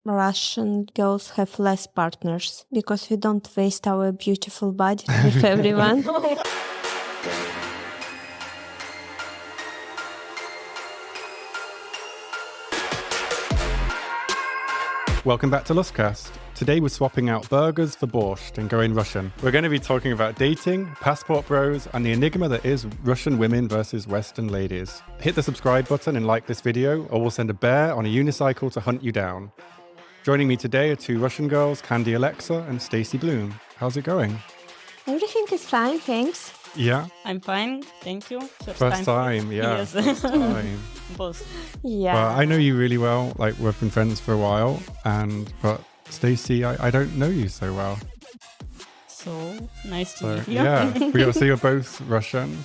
Russian girls have less partners because we don't waste our beautiful bodies with everyone. Welcome back to Lustcast. Today we're swapping out burgers for borscht and going Russian. We're going to be talking about dating, passport bros, and the enigma that is Russian women versus Western ladies. Hit the subscribe button and like this video, or we'll send a bear on a unicycle to hunt you down. Joining me today are two Russian girls, Candy Alexa and Stacy Bloom. How's it going? Everything is fine, thanks. Yeah? I'm fine, thank you. First time, yeah. Yes. First time. Both. Yeah. Well, I know you really well, like we've been friends for a while, but Stacy, I don't know you so well. So nice to So meet you. yeah, so you're both Russian?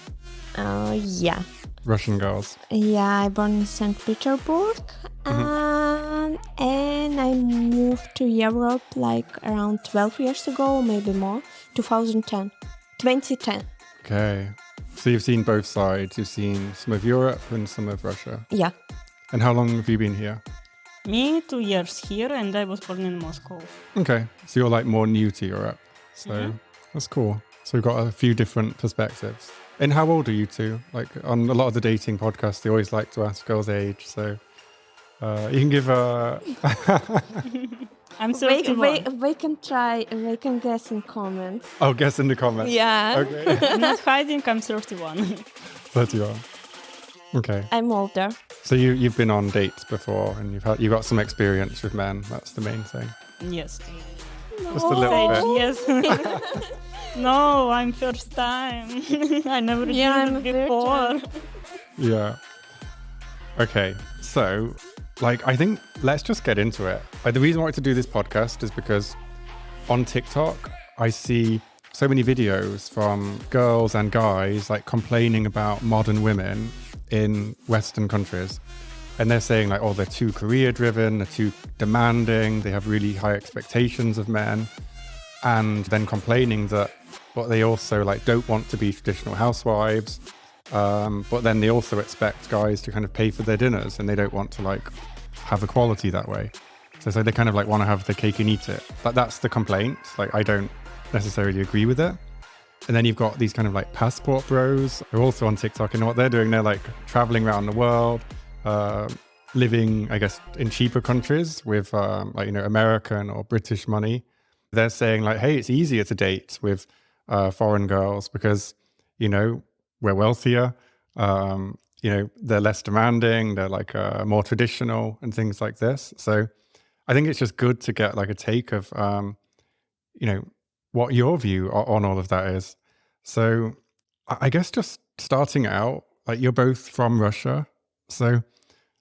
Yeah. Russian girls. Yeah, I born in St. Petersburg and I moved to Europe like around 12 years ago, maybe more, 2010. Okay. So you've seen both sides. You've seen some of Europe and some of Russia. Yeah. And how long have you been here? Me, 2 years here, and I was born in Moscow. Okay. So you're like more new to Europe. So that's cool. So we've got a few different perspectives. And how old are you two? Like on a lot of the dating podcasts, they always like to ask girls' age. So you can give a... I'm 31. We can guess in comments. Oh, guess in the comments. Yeah. Okay. I'm not hiding, I'm 31. 31. Okay. I'm older. So you've been on dates before and you've got some experience with men. That's the main thing. Yes. Just a little bit. Yes. No, I'm first time. I never did I'm it before. Yeah. Okay. So, I think let's just get into it. The reason I wanted to do this podcast is because on TikTok, I see so many videos from girls and guys complaining about modern women in Western countries. And they're saying they're too career driven, they're too demanding, they have really high expectations of men. And then complaining that, they also don't want to be traditional housewives. But then they also expect guys to kind of pay for their dinners and they don't want to have equality that way. So they kind of want to have the cake and eat it. That's the complaint. I don't necessarily agree with it. And then you've got these kind of passport bros who are also on TikTok, and what they're doing, they're traveling around the world, living, I guess, in cheaper countries with American or British money. They're saying hey, it's easier to date with foreign girls because, we're wealthier, they're less demanding, they're more traditional and things like this. So I think it's just good to get a take of, what your view on all of that is. So I guess just starting out, you're both from Russia. So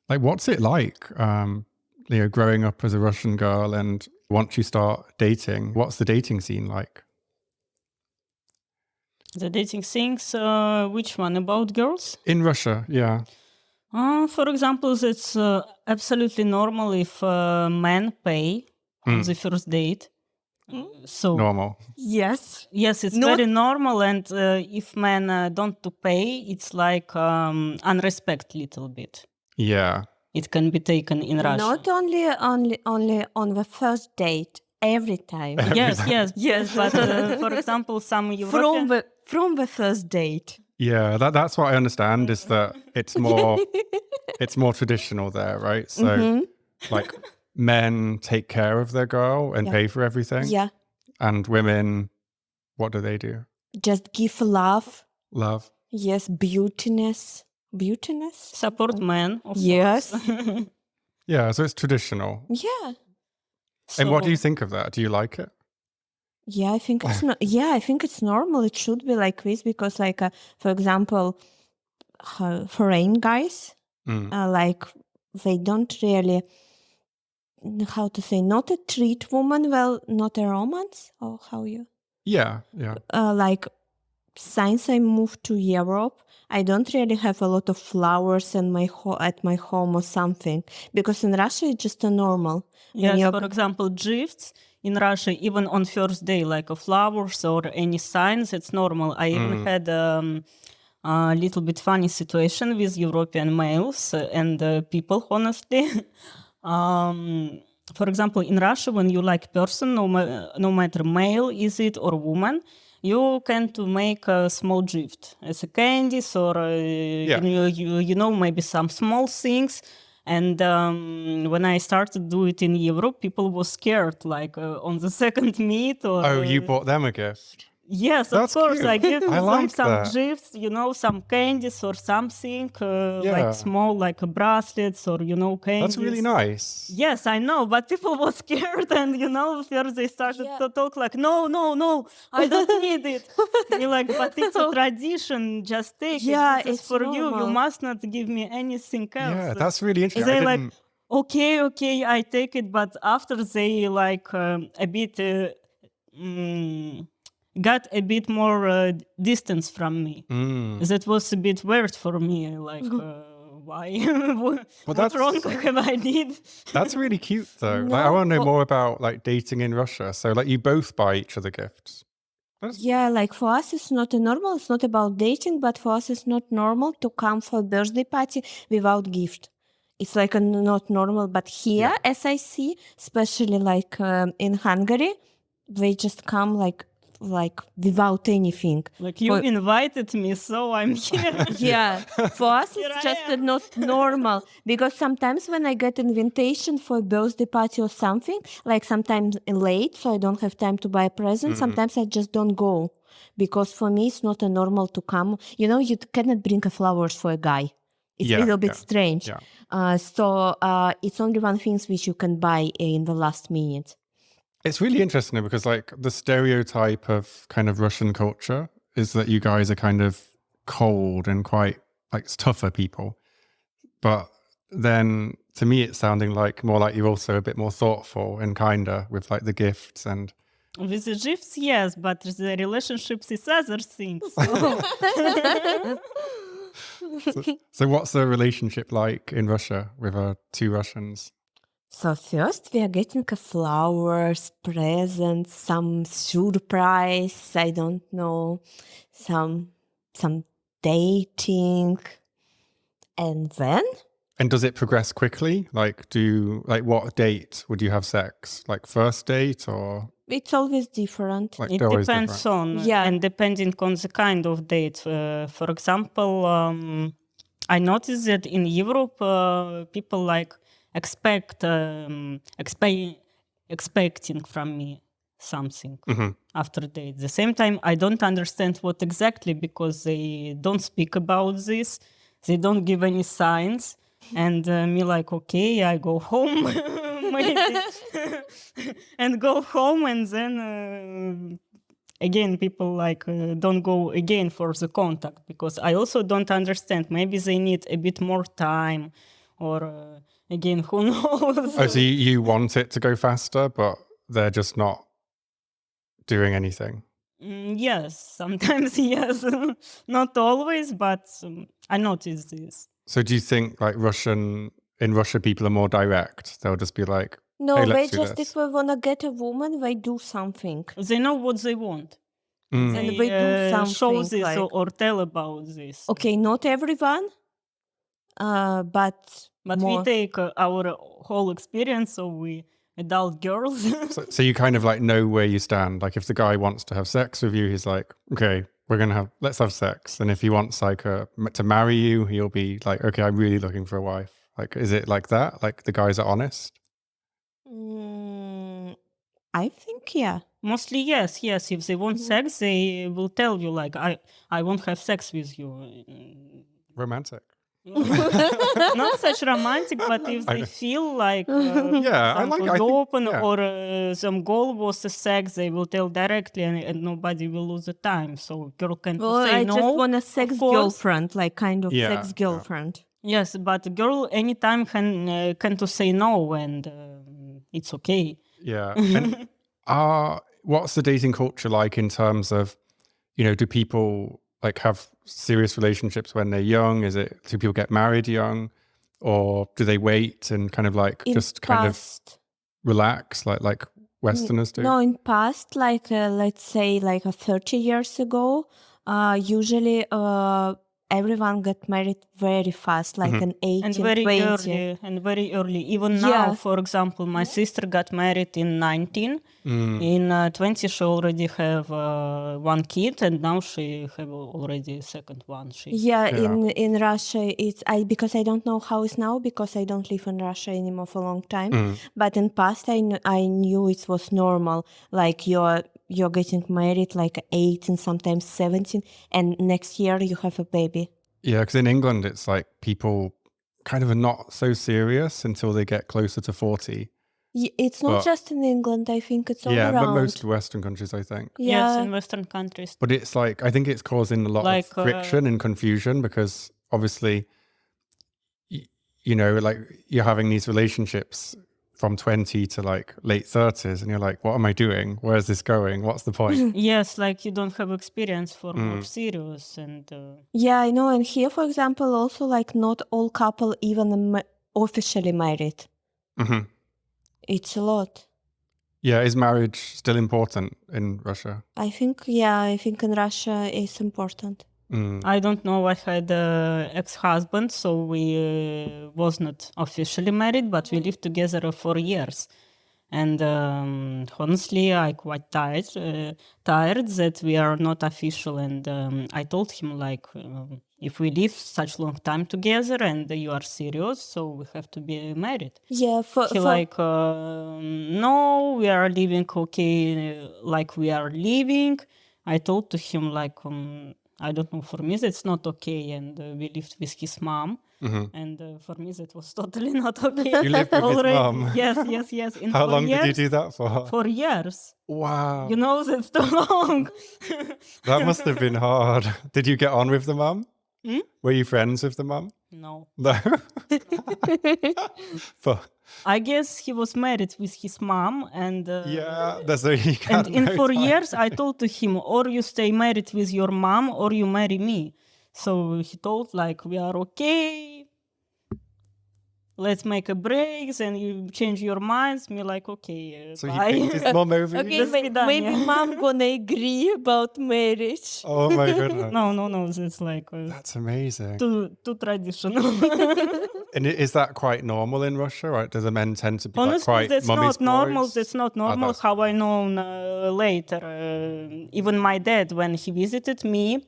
what's it like, growing up as a Russian girl, and once you start dating, what's the dating scene like? The dating things, which one? About girls? In Russia, yeah. For example, it's absolutely normal if men pay on the first date. So normal. Yes. Yes, it's very normal, and if men don't to pay, it's unrespect little bit. Yeah. It can be taken in Russia. Not only on the first date, every time. Yes. But for example, some European... From the first date. Yeah, that's what I understand is that it's more traditional there, right? So men take care of their girl and pay for everything. Yeah. And women, what do they do? Just give love. Love. Yes, beautiness. Support men, of yes. course. Yeah, so it's traditional. Yeah. And what do you think of that? Do you like it? Yeah, I think it's I think it's normal. It should be like this because, for example, foreign guys, they don't really, how to say, not a treat woman well, not a romance, or how you? Yeah. Since I moved to Europe, I don't really have a lot of flowers in at my home or something, because in Russia it's just a normal. Yes, for example, gifts in Russia, even on first day, flowers or any signs, it's normal. I even had a little bit funny situation with European males and people, honestly. for example, in Russia, when you like person, no matter male is it or woman, you can to make a small gift as a candies or you know, maybe some small things. And when I started to do it in Europe, people were scared, like on the second meet or. Oh, you bought them a gift. Yes, That's of course. cute. I give I them like some that. gifts, you know, some candies or something, like small, like bracelets or, you know, candies. That's really nice. Yes, I know, but people were scared, and you know, first they started to talk like, no, I don't need it. You're like, but it's a tradition. Just take it. This is for normal. you. You must not give me anything else. Yeah, that's really interesting. They like, okay, I take it, but after they like a bit. Got a bit more distance from me. That was a bit weird for me. Like, why? What's wrong have I did? That's really cute, though. Like, I want to know more about like dating in Russia. So, like, you both buy each other gifts. Yeah, like for us, it's not a normal. It's not about dating, but for us, it's not normal to come for a birthday party without gift. It's like not normal. But here, as I see, especially like in Hungary, they just come like without anything. Like you invited me, so I'm here. Yeah, for us it's just not normal, because sometimes when I get invitation for a birthday party or something, like sometimes late, so I don't have time to buy a present, sometimes I just don't go, because for me it's not a normal to come. You know, you cannot bring a flowers for a guy. It's a little bit strange. So it's only one thing which you can buy in the last minute. It's really interesting because like the stereotype of kind of Russian culture is that you guys are kind of cold and quite like tougher people. But then to me, it's sounding like more like you're also a bit more thoughtful and kinder with like the gifts and. With the gifts, yes, but the relationships is other things. So what's the relationship like in Russia with two Russians? So first we are getting flowers, presents, some surprise, I don't know, some dating, and then? And does it progress quickly? Like what date would you have sex? Like first date or? It's always different. Like it depends on, and depending on the kind of date. For example, I noticed that in Europe, people like expecting from me something after date. At the same time, I don't understand what exactly, because they don't speak about this. They don't give any signs. And me like, okay, I go home maybe and go home, and then again people like don't go again for the contact, because I also don't understand. Maybe they need a bit more time, or again, who knows? Oh, so you want it to go faster, but they're just not doing anything? Yes, sometimes yes. Not always, but I notice this. So do you think like in Russia people are more direct? They'll just be like, no, hey, they just, if we want to get a woman, they do something. They know what they want. And they do something, show this like, or tell about this. Okay, not everyone, but more. We take our whole experience, so we adult girls. So you kind of like know where you stand. Like if the guy wants to have sex with you, he's like, okay, let's have sex. And if he wants like to marry you, he'll be like, okay, I'm really looking for a wife. Like, is it like that? Like the guys are honest? I think, yeah. Mostly, yes. If they want sex, they will tell you like, I won't have sex with you. Romantic. Not such romantic, but if they feel like open or some goal was the sex, they will tell directly, and nobody will lose the time. So girl can say no. I just want a sex girlfriend, like kind of sex girlfriend. Yes, but girl anytime can to say no, and it's okay. Yeah. And what's the dating culture like in terms of, do people like have serious relationships when they're young? Do people get married young, or do they wait and kind of like kind of relax like Westerners do? No, in past, like let's say like 30 years ago, usually everyone got married very fast, like an 18, and very 20. early, Even now, for example, my sister got married in 19. In 20, she already have one kid, and now she have already second one. In Russia, because I don't know how it's now, because I don't live in Russia anymore for a long time. But in past, I knew it was normal. Like you're getting married like 18, sometimes 17, and next year you have a baby. Yeah, because in England, it's like people kind of are not so serious until they get closer to 40. It's not just in England. I think it's all around. Yeah, but most Western countries, I think. Yes, in Western countries. But it's like, I think it's causing a lot of friction and confusion because obviously, like you're having these relationships from 20 to like late 30s and you're like, what am I doing? Where is this going? What's the point? Yes, like you don't have experience for more serious and... Yeah, I know. And here, for example, also like not all couple even officially married. Mm-hmm. It's a lot. Yeah, is marriage still important in Russia? I think in Russia it's important. I don't know. I had an ex-husband, so we was not officially married, but we lived together for years. And honestly, I quite tired that we are not official. And I told him, like, if we live such long time together and you are serious, so we have to be married. Yeah, no, we are living okay, like we are living. I told to him, like, I don't know, for me that's not okay. And we lived with his mom. And for me, that was totally not okay. You lived with his mom? Yes. How long did you do that for? 4 years. Wow. That's too long. That must have been hard. Did you get on with the mom? Were you friends with the mom? No. I guess he was married with his mom, and and in 4 years I told to him, or you stay married with your mom, or you marry me. So he told, like, we are okay. Let's make a break, and you change your minds. Me like, okay, so bye. he picked his mom over you? Okay, maybe mom gonna agree about marriage. Oh my goodness. No, it's like... That's amazing. Too traditional. And is that quite normal in Russia, right? Do the men tend to be Honestly, quite that's mommy's not normal. boys? That's not normal. How I know later. Even my dad, when he visited me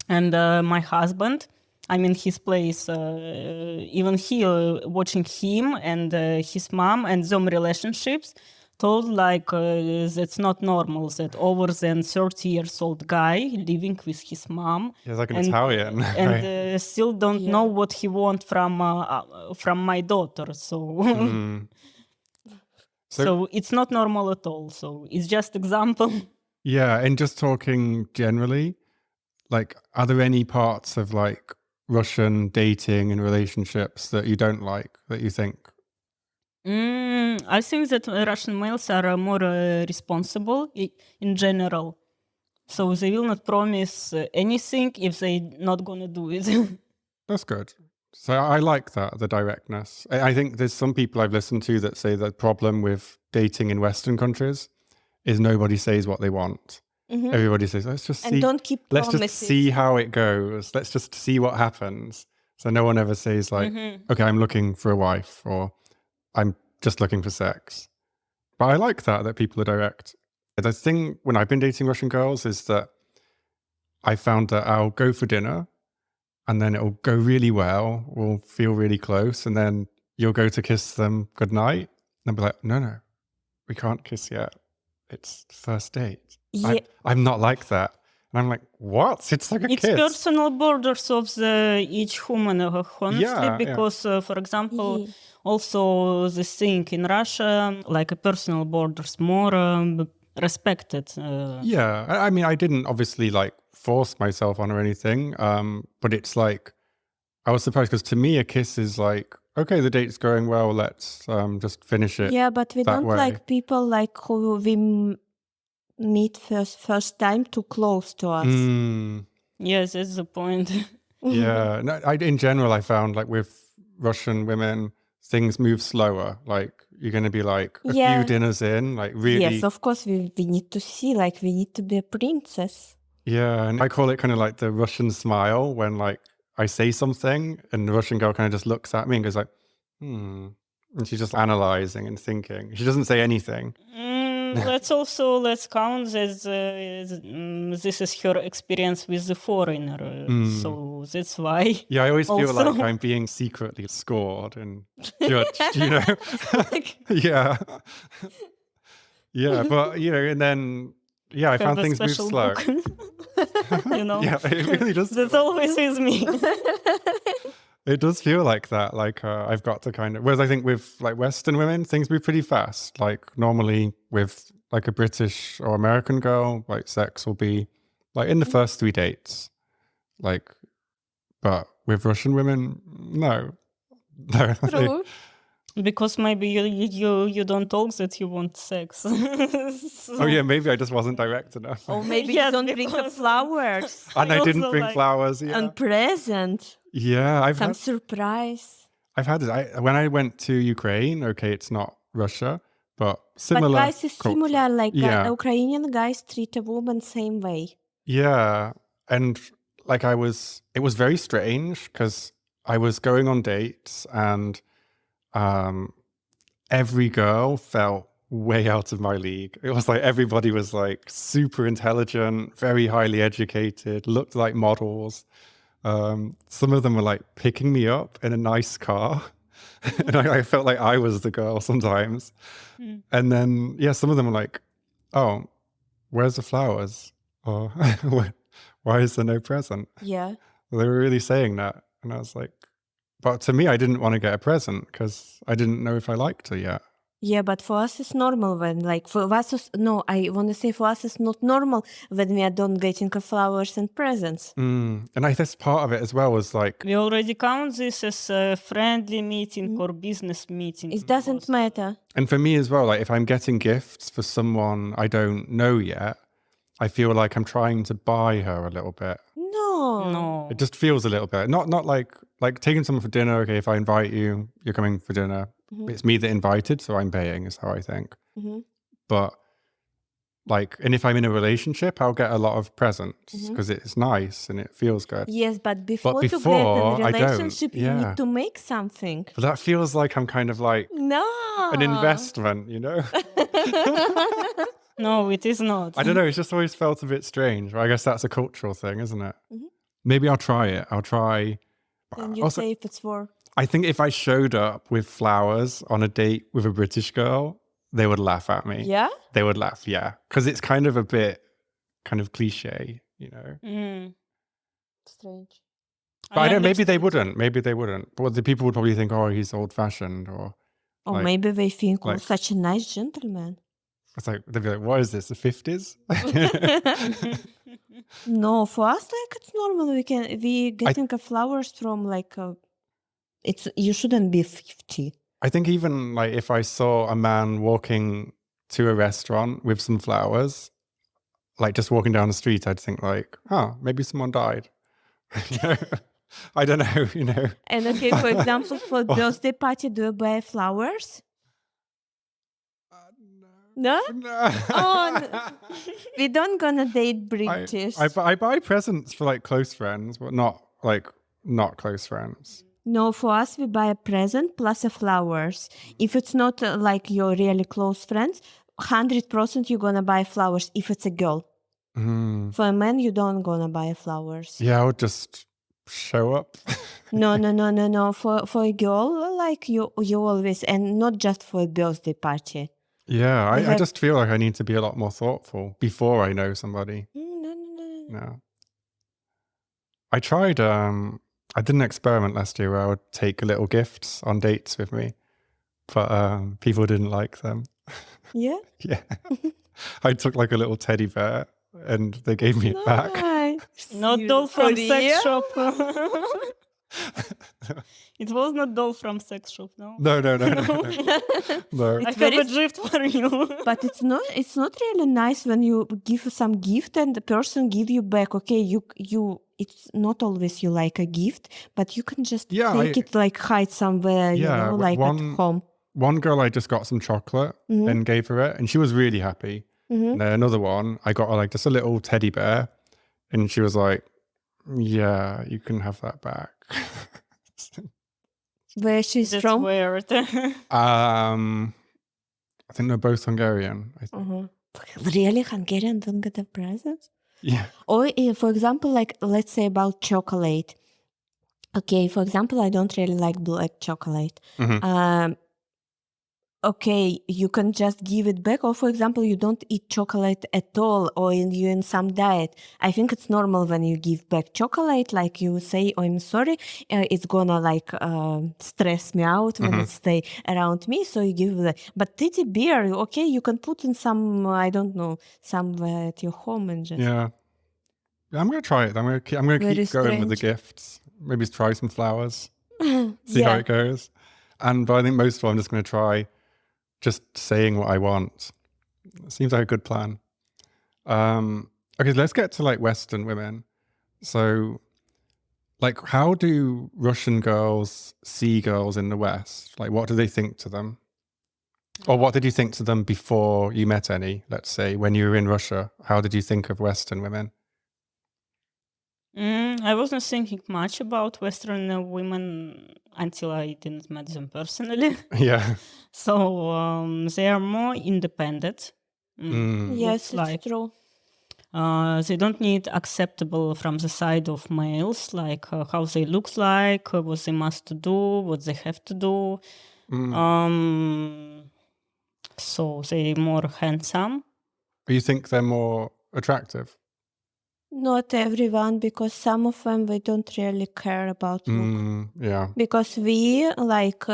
and my husband, I'm in his place, even he watching him and his mom and some relationships, told like that's not normal, that over than 30 years old guy living with his mom. He's like an Italian. And still don't know what he want from my daughter. So it's not normal at all. So it's just example. Yeah, and just talking generally, like, are there any parts of like Russian dating and relationships that you don't like, that you think? I think that Russian males are more responsible in general. So they will not promise anything if they not gonna do it. That's good. So I like that, the directness. I think there's some people I've listened to that say the problem with dating in Western countries is nobody says what they want. Mm-hmm. Everybody says, let's just see. Don't keep let's promises. Just see how it goes. Let's just see what happens. So no one ever says like, okay, I'm looking for a wife, or I'm just looking for sex. But I like that people are direct. The thing when I've been dating Russian girls is that I found that I'll go for dinner and then it'll go really well. We'll feel really close. And then you'll go to kiss them goodnight. And they'll be like, no, we can't kiss yet. It's first date. Yeah. I'm not like that. And I'm like, what? It's like a kiss. It's personal borders of each woman, honestly, because, for example, also the thing in Russia, like a personal borders more respected. Yeah, I mean, I didn't obviously like force myself on or anything, but it's like, I was surprised because to me a kiss is like, okay, the date's going well, let's just finish it. Yeah, but we don't like people like who we meet first time too close to us. Yes, that's the point. Yeah, no, in general I found like with Russian women, things move slower. Like you're going to be like a few dinners in, like really. Yes, of course we need to see, like we need to be a princess. Yeah, and I call it kind of like the Russian smile when like I say something and the Russian girl kind of just looks at me and goes like, and she's just analyzing and thinking. She doesn't say anything. Let's count as this is her experience with the foreigner. So that's why. Yeah, I always feel also- like I'm being secretly scored and judged, you know? Yeah. Yeah, but, you know, and then, yeah, I found things move slow. You know? Yeah, it really does. That's always with me. It does feel like that. Like I've got to kind of, whereas I think with like Western women, things move pretty fast. Like normally with like a British or American girl, like sex will be like in the first 3 dates. Like, but with Russian women, no. True. Because maybe you don't talk that you want sex. Oh yeah, maybe I just wasn't direct enough. Or maybe Yes, you don't bring the because- flowers And I didn't also bring like- flowers. Yeah, and present. yeah. Some surprise. I've had it. When I went to Ukraine, okay, it's not Russia, but similar. But guys is culture. similar, like Yeah. Ukrainian guys treat a woman same way. Yeah. And like it was very strange because I was going on dates and every girl felt way out of my league. It was like everybody was like super intelligent, very highly educated, looked like models. Some of them were like picking me up in a nice car. And I felt like I was the girl sometimes. And then, yeah, some of them were like, oh, where's the flowers? Or why is there no present? Yeah. They were really saying that. And I was like, but to me, I didn't want to get a present because I didn't know if I liked her yet. Yeah, but for us it's normal when like for us I want to say for us it's not normal when we are done getting flowers and presents. And I guess part of it as well was like, We already count this as a friendly meeting or business meeting. It doesn't matter. and for me as well, like if I'm getting gifts for someone I don't know yet, I feel like I'm trying to buy her a little bit. No. It just feels a little bit, not like taking someone for dinner. Okay, if I invite you, you're coming for dinner. It's me that invited, so I'm paying is how I think. But like, and if I'm in a relationship, I'll get a lot of presents because it's nice and it feels good. Yes, but before to get before, in I a don't. relationship, you Yeah. need to make something. But that feels like I'm kind of like No. an investment, you know? No, it is not. I don't know. It's just always felt a bit strange. I guess that's a cultural thing, isn't it? Maybe I'll try it. I'll try. And you Also, say if it's for. I think if I showed up with flowers on a date with a British girl, they would laugh at me. Yeah? They would laugh, yeah. Because it's kind of a bit kind of cliche, you know? Strange. But I don't, maybe they wouldn't. Maybe they wouldn't. But the people would probably think, oh, he's old fashioned or Or like- maybe they think, oh, like- such a nice gentleman. it's like, they'd be like, what is this, the 50s? No, for us, like it's normal. We getting flowers from like you shouldn't be 50. I think even like if I saw a man walking to a restaurant with some flowers, like just walking down the street, I'd think like, oh, maybe someone died. You know? I don't know, you know. And okay, for example, for birthday party, do you buy flowers? No? No. Oh, no. We don't gonna date British. I buy presents for like close friends, but not close friends. No, for us, we buy a present plus a flowers. If it's not like your really close friends, 100% you're gonna buy flowers if it's a girl. For a man, you don't gonna buy flowers. Yeah, I would just show up. No. For a girl, like you always, and not just for a birthday party. Yeah, I just feel like I need to be a lot more thoughtful before I know somebody. No. I tried, I did an experiment last year where I would take little gifts on dates with me, but people didn't like them. Yeah? Yeah. I took like a little teddy bear and they gave me it back. Nice. Not doll from sex shop. It was not doll from sex shop, no? No. No. I have very a gift for you. But it's not really nice when you give some gift and the person give you back. Okay, you it's not always you like a gift, but you can just take it like hide somewhere, you know, like at home. One girl, I just got some chocolate and gave her it, and she was really happy. And then another one, I got her like just a little teddy bear, And she was like, yeah, you can have that back. Where she's That's from? weird. I think they're both Hungarian. I think. Really? Hungarian don't get a present? Yeah. Or for example, like let's say about chocolate. Okay, for example, I don't really like black chocolate. Okay, you can just give it back. Or for example, you don't eat chocolate at all, or you're in some diet. I think it's normal when you give back chocolate, like you say, oh, I'm sorry, it's gonna like stress me out when it stay around me, so you give it. But teddy bear, okay, you can put in some, I don't know, somewhere at your home and just... Yeah. I'm going to try it. I'm going to Very keep going with the strange. gifts. Maybe try some flowers. See how Yeah. it goes. But I think most of all, I'm just going to try just saying what I want. It seems like a good plan. Okay, let's get to like Western women. So, like, how do Russian girls see girls in the West? Like, what do they think to them? Or what did you think to them before you met any? Let's say when you were in Russia, how did you think of Western women? I wasn't thinking much about Western women until I didn't meet them personally. Yeah. So they are more independent. Yes, it's true. They don't need acceptable from the side of males, like how they look like, what they must do, what they have to do. So they're more handsome. You think they're more attractive? Not everyone, because some of them, we don't really care about look. Yeah. Because we, like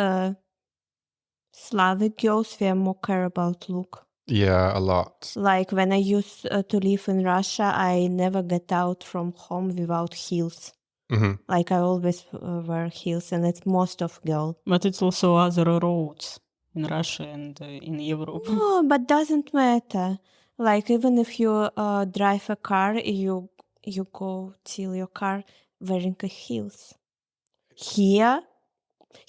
Slavic girls, we are more care about look. Yeah, a lot. Like when I used to live in Russia, I never get out from home without heels. Like I always wear heels, and it's most of girls. But it's also other roads in Russia and in Europe. No, but doesn't matter. Like even if you drive a car, you go till your car wearing a heels. Here,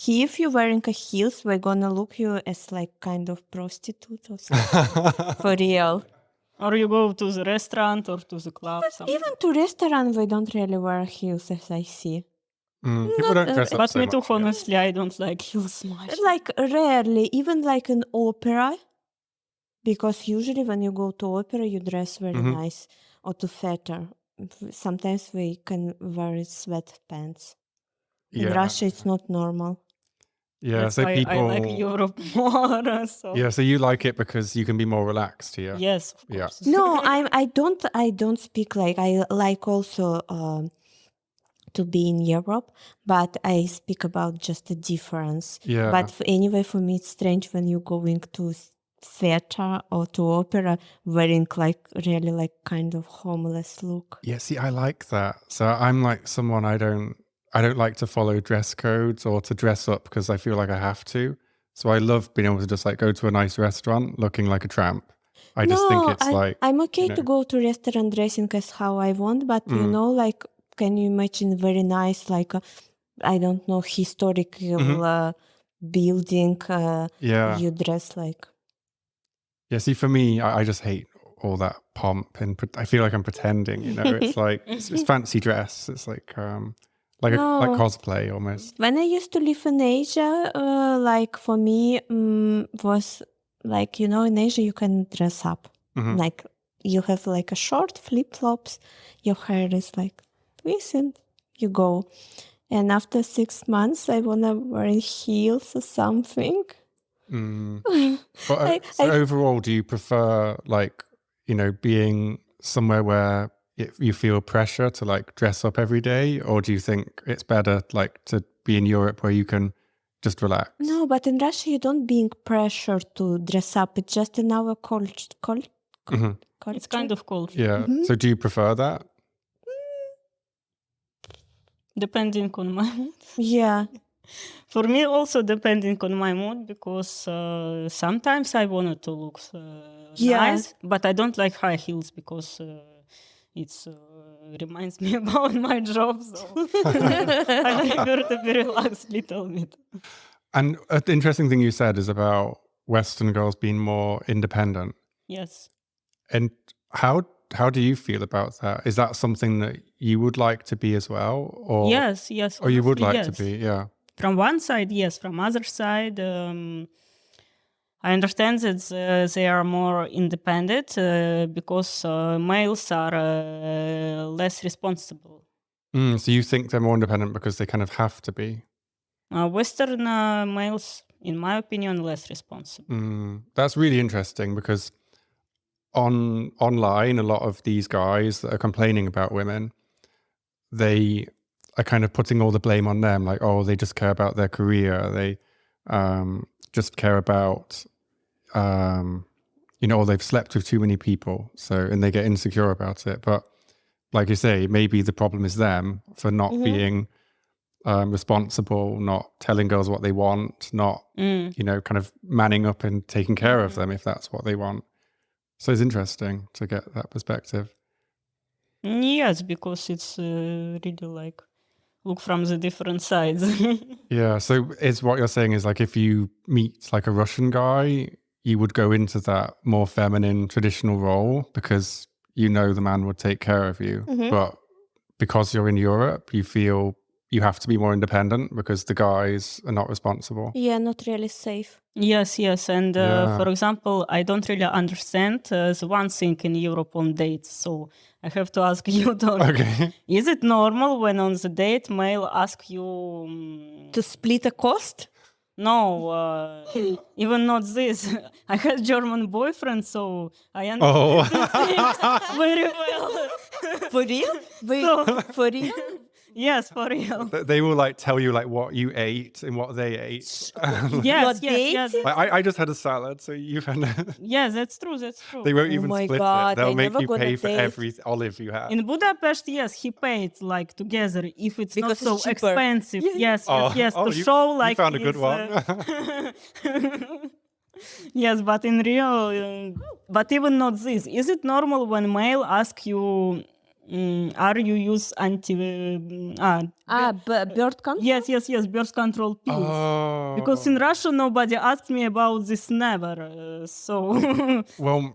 if you're wearing a heels, we're gonna look you as like kind of prostitute or something. For real. Or you go to the restaurant or to the club. Even to restaurant, we don't really wear heels, as I see. People don't dress up But so me much. too, honestly, I don't like heels much. Like rarely, even like in opera, because usually when you go to opera, you dress very nice, or to theater. Sometimes we can wear sweatpants. In Russia, it's not normal. Yeah, That's so why people. I like Europe more. So. Yeah, so you like it because you can be more relaxed here. Yes, of course. Yeah. No, I don't speak like I like also to be in Europe, but I speak about just the difference. Yeah. But anyway, for me, it's strange when you're going to theater or to opera wearing like really like kind of homeless look. Yeah, see, I like that. So I'm like someone I don't like to follow dress codes or to dress up because I feel like I have to. So I love being able to just like go to a nice restaurant looking like a tramp. I just think it's like I'm okay to go to restaurant dressing as how I want, but you know, like, can you imagine very nice, like, I don't know, historical building? Yeah. You dress like. Yeah, see, for me, I just hate all that pomp and I feel like I'm pretending, you know. It's like it's fancy dress. It's like like cosplay almost. When I used to live in Asia, like for me was like, you know, in Asia you can dress up. Like you have like a short flip-flops, your hair is like this and you go. And after 6 months I wanna wear heels or something. But so overall, do you prefer like, you know, being somewhere where you feel pressure to like dress up every day, or do you think it's better like to be in Europe where you can just relax? No, but in Russia you don't being pressured to dress up. It's just in our culture. It's kind of culture. Yeah. So do you prefer that? Depending on my mood. Yeah. For me, also depending on my mood, because sometimes I wanted to look nice, but I don't like high heels because it reminds me about my job. So I prefer to be relaxed a little bit. And the interesting thing you said is about Western girls being more independent. Yes. And how how do you feel about that? Is that something that you would like to be as well? Or Yes. Or you would like yes. to be, yeah. From one side, yes. From other side, I understand that they are more independent because males are less responsible. So you think they're more independent because they kind of have to be? Western males, in my opinion, less responsible. That's really interesting because online, a lot of these guys that are complaining about women, they are kind of putting all the blame on them. Like, oh, they just care about their career. They just care about, or they've slept with too many people. And they get insecure about it. But like you say, maybe the problem is them for not being responsible, not telling girls what they want, not, kind of manning up and taking care of them if that's what they want. So it's interesting to get that perspective. Yes, because it's really like look from the different sides. Yeah. So is what you're saying is like if you meet like a Russian guy, you would go into that more feminine traditional role because you know the man would take care of you. But because you're in Europe, you feel you have to be more independent because the guys are not responsible. Yeah, not really safe. Yes. And for example, I don't really understand the one thing in Europe on dates. So I have to ask you, Tony. Okay. Is it normal when on the date male ask you To split a cost? No, even not this. I had German boyfriend, so I understand things very well. For real? For real? Yes, for real. They will like tell you like what you ate and what they ate. Yes. I just had a salad, so you've had. Yes, that's true. They won't even my split God, it. They'll I make never you gonna pay for date. every olive you had. In Budapest, yes, he paid like together if it's Because not so it's cheaper. expensive. Yes, to you, show like you found a good he's, one. Yes, but in real, but even not this. Is it normal when male ask you, are you use birth control? Yes, birth control pills. Because in Russia nobody asked me about this never. Well,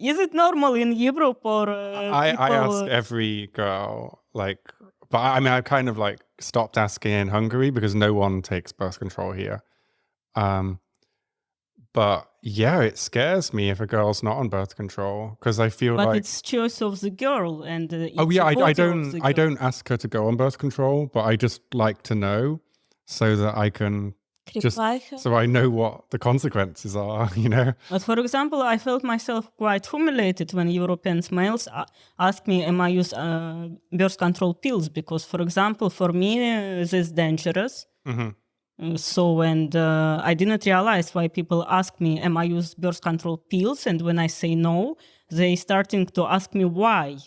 is it normal in Europe or I ask every girl but I mean I kind of like stopped asking in Hungary because no one takes birth control here. But yeah, it scares me if a girl's not on birth control because I feel but like it's choice of the girl and I don't ask her to go on birth control, but I just like to know so that I can so I know what the consequences are, But for example, I felt myself quite humiliated when European males asked me, am I use birth control pills? Because, for example, for me, this is dangerous. I didn't realize why people ask me, am I use birth control pills? And when I say no, they starting to ask me why.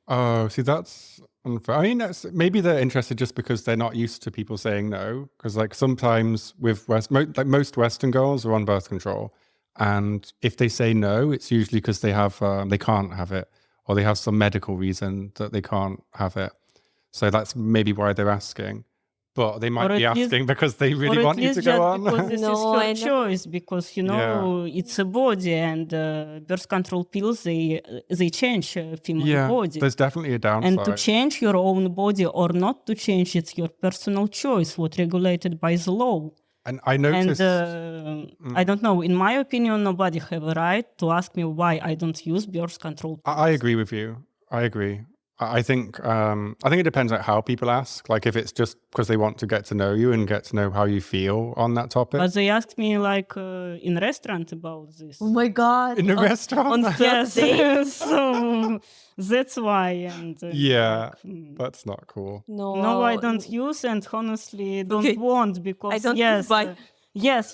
Oh, see, that's unfair. I mean, maybe they're interested just because they're not used to people saying no. Because like sometimes with most Western girls are on birth control. And if they say no, it's usually because they can't have it or they have some medical reason that they can't have it. So that's maybe why they're asking. But they might be asking because they really want you to go on. Because this is her choice, because it's a body, and birth control pills they change female body. There's definitely a downside. And to change your own body or not to change, it's your personal choice, what regulated by the law. And I noticed, I don't know. In my opinion, nobody have a right to ask me why I don't use birth control pills. I agree with you. I agree. I think it depends on how people ask. Like if it's just because they want to get to know you and get to know how you feel on that topic. But they asked me like in restaurant about this. Oh my God! In a restaurant? On first date? So that's why. And that's not cool. No, I don't use and honestly don't want because I don't use Yes,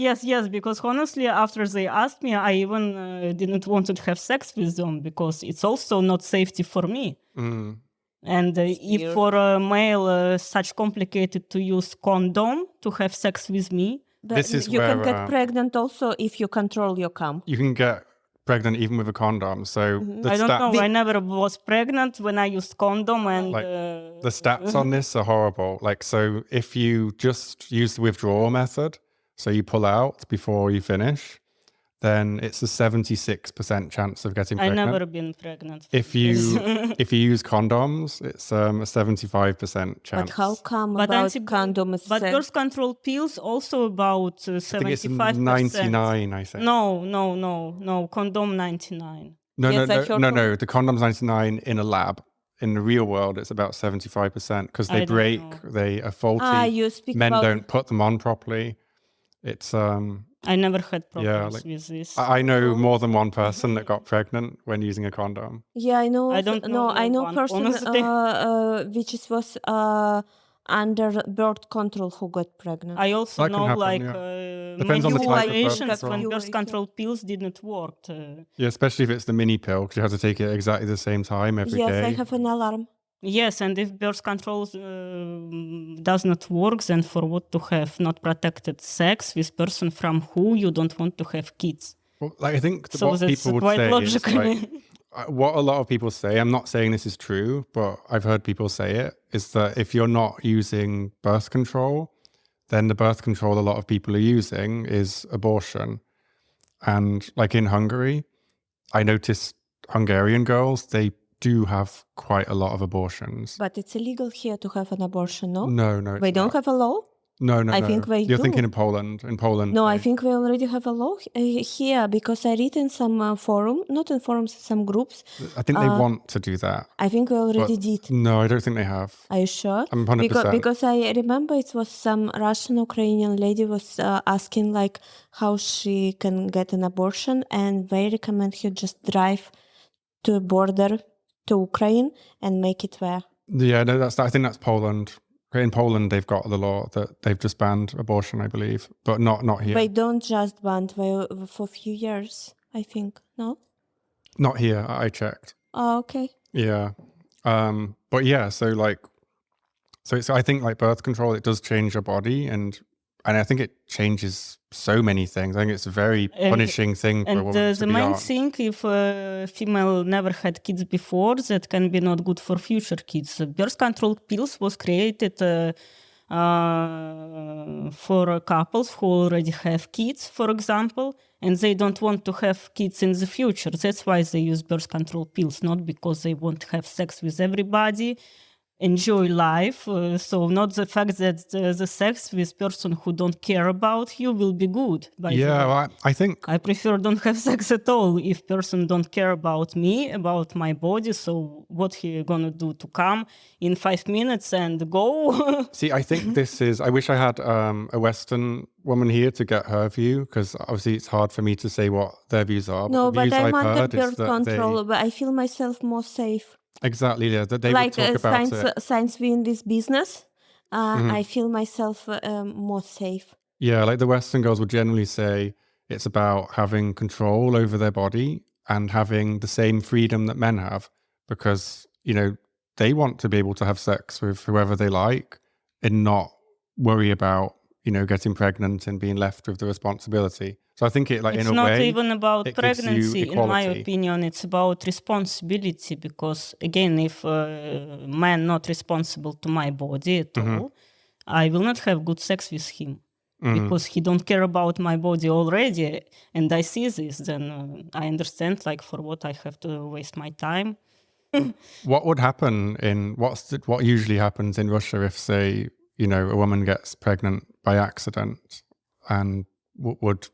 because honestly, after they asked me, I even didn't want to have sex with them because it's also not safety for me. And if for a male such complicated to use condom to have sex with me. But you can get pregnant also if you control your cum. You can get pregnant even with a condom. So I don't know. I never was pregnant when I used condom, and the stats on this are horrible. Like, so if you just use the withdrawal method, so you pull out before you finish, then it's a 76% chance of getting pregnant. I've never been pregnant. If you use condoms, it's a 75% chance. But how come But about condoms? But birth control pills also about 75%. I think it's 99, I think. No. Condom 99. No. The condom's 99 in a lab. In the real world, it's about 75% because they break, they are faulty. Men don't put them on properly. It's I never had problems with this. I know more than one person that got pregnant when using a condom. Yeah, I know. I don't know. I know one, person which was under birth control who got pregnant. I also know depends on the type of situations when birth control pills didn't work. Yeah, especially if it's the mini pill because you have to take it exactly the same time every day. Yes, I have an alarm. Yes, and if birth control does not work, then for what to have not protected sex with person from who you don't want to have kids? Well, I think what people would say is what a lot of people say, I'm not saying this is true, but I've heard people say it, is that if you're not using birth control, then the birth control a lot of people are using is abortion. And like in Hungary, I noticed Hungarian girls, they do have quite a lot of abortions. But it's illegal here to have an abortion, no? No. We don't have a law? No. I think we You're do. thinking of Poland. In Poland. No, I think we already have a law here because I read in some not in forums, some groups. I think they want to do that. I think we already did. No, I don't think they have. Are you sure? I'm 100%. Because I remember it was some Russian-Ukrainian lady was asking like how she can get an abortion, and they recommend her just drive to a border to Ukraine and make it there. Yeah, no, I think that's Poland. In Poland, they've got the law that they've just banned abortion, I believe, but not here. They don't just ban for a few years, I think. No? Not here. I checked. Oh, okay. Yeah. But yeah, so I think like birth control, it does change your body, and I think it changes so many things. I think it's a very punishing thing for a woman to be on. And the main thing, if a female never had kids before, that can be not good for future kids. Birth control pills was created for couples who already have kids, for example, and they don't want to have kids in the future. That's why they use birth control pills, not because they want to have sex with everybody, enjoy life. So not the fact that the sex with person who don't care about you will be good. Well, I think I prefer don't have sex at all if person don't care about me, about my body. So what he gonna do to come in 5 minutes and go? See, I think I wish I had a Western woman here to get her view, because obviously it's hard for me to say what their views are. No, but I'm I've under birth control, but I feel myself more safe. Exactly, yeah. That they like would talk about it. Since we're in this business, I feel myself more safe. Yeah, like the Western girls would generally say it's about having control over their body and having the same freedom that men have, because, they want to be able to have sex with whoever they like and not worry about, getting pregnant and being left with the responsibility. So I think in a way, it's not even about pregnancy, in my opinion. It's about responsibility, because again, if a man not responsible to my body at all, I will not have good sex with him, because he don't care about my body already, and I see this. Then I understand, like, for what I have to waste my time. What would happen what usually happens in Russia if, say, a woman gets pregnant by accident, and would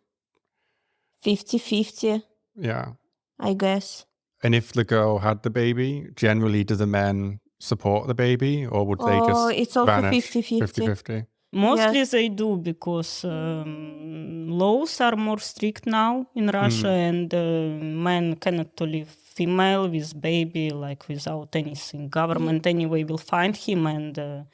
50-50. Yeah. I guess. And if the girl had the baby, generally do the men support the baby, or would they just it's also vanish? 50-50. Mostly they do, because laws are more strict now in Russia, and men cannot leave female with baby like without anything. Government anyway will find him and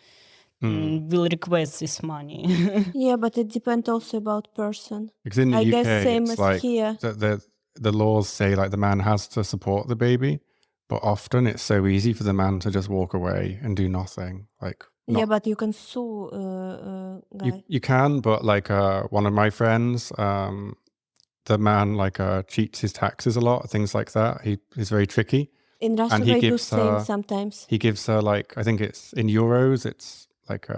will request this money. Yeah, but it depends also about person. Because in the I UK, guess same it's as like here. The laws say like the man has to support the baby, but often it's so easy for the man to just walk away and do nothing. Yeah, but you can sue guy. You can, but like one of my friends, the man cheats his taxes a lot, things like that. He's very tricky. In Russia, they do same sometimes. He gives her I think it's in euros, it's like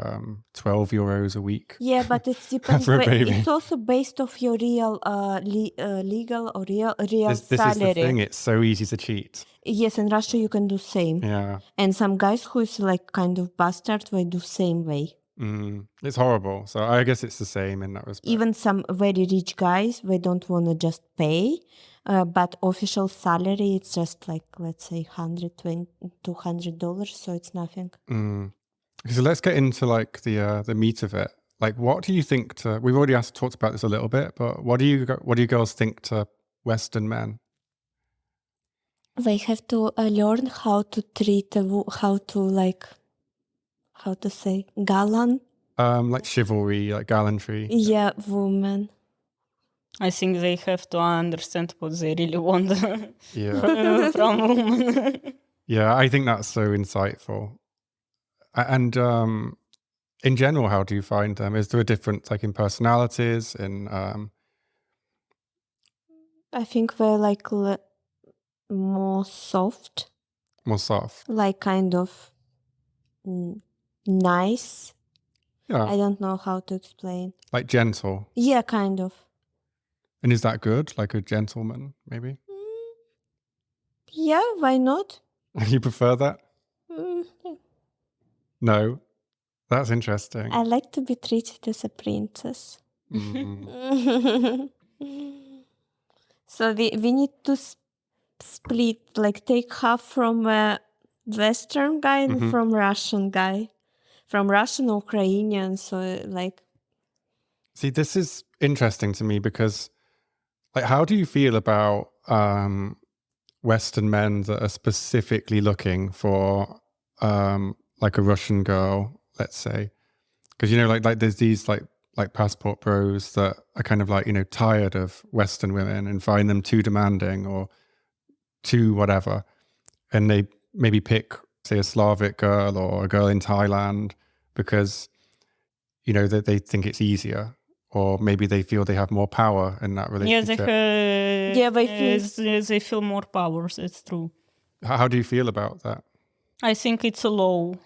12 euros a week. Yeah, but it's depends. For a baby. It's also based off your real legal or real This salary. is the thing. It's so easy to cheat. Yes, in Russia you can do same. Yeah. And some guys who is like kind of bastard, they do same way. It's horrible. So I guess it's the same in that respect. Even some very rich guys, they don't want to just pay, but official salary, it's just like, let's say $120, $200, so it's nothing. So let's get into like the meat of it. Like, what do you think to? We've already talked about this a little bit, but what do you girls think to Western men? They have to learn how to treat, how to say, gallant. Like chivalry, like gallantry. Yeah, woman. I think they have to understand what they really want Yeah. from women. Yeah, I think that's so insightful. And in general, how do you find them? Is there a difference like in personalities? I think they're like more soft. More soft? Like kind of nice. Yeah. I don't know how to explain. Like gentle? Yeah, kind of. And is that good? Like a gentleman, maybe? Yeah, why not? You prefer that? Mm. No? That's interesting. I like to be treated as a princess. So we need to split, like take half from a Western guy and from Russian guy. From Russian, Ukrainian, so like... See, this is interesting to me because like, how do you feel about Western men that are specifically looking for like a Russian girl, let's say? Because, you know, like there's these like passport bros that are kind of like, you know, tired of Western women and find them too demanding or too whatever. And they maybe pick, say, a Slavic girl or a girl in Thailand because, you know, that they think it's easier. Or maybe they feel they have more power in that relationship. They feel more powers. It's true. How do you feel about that? I think it's a law.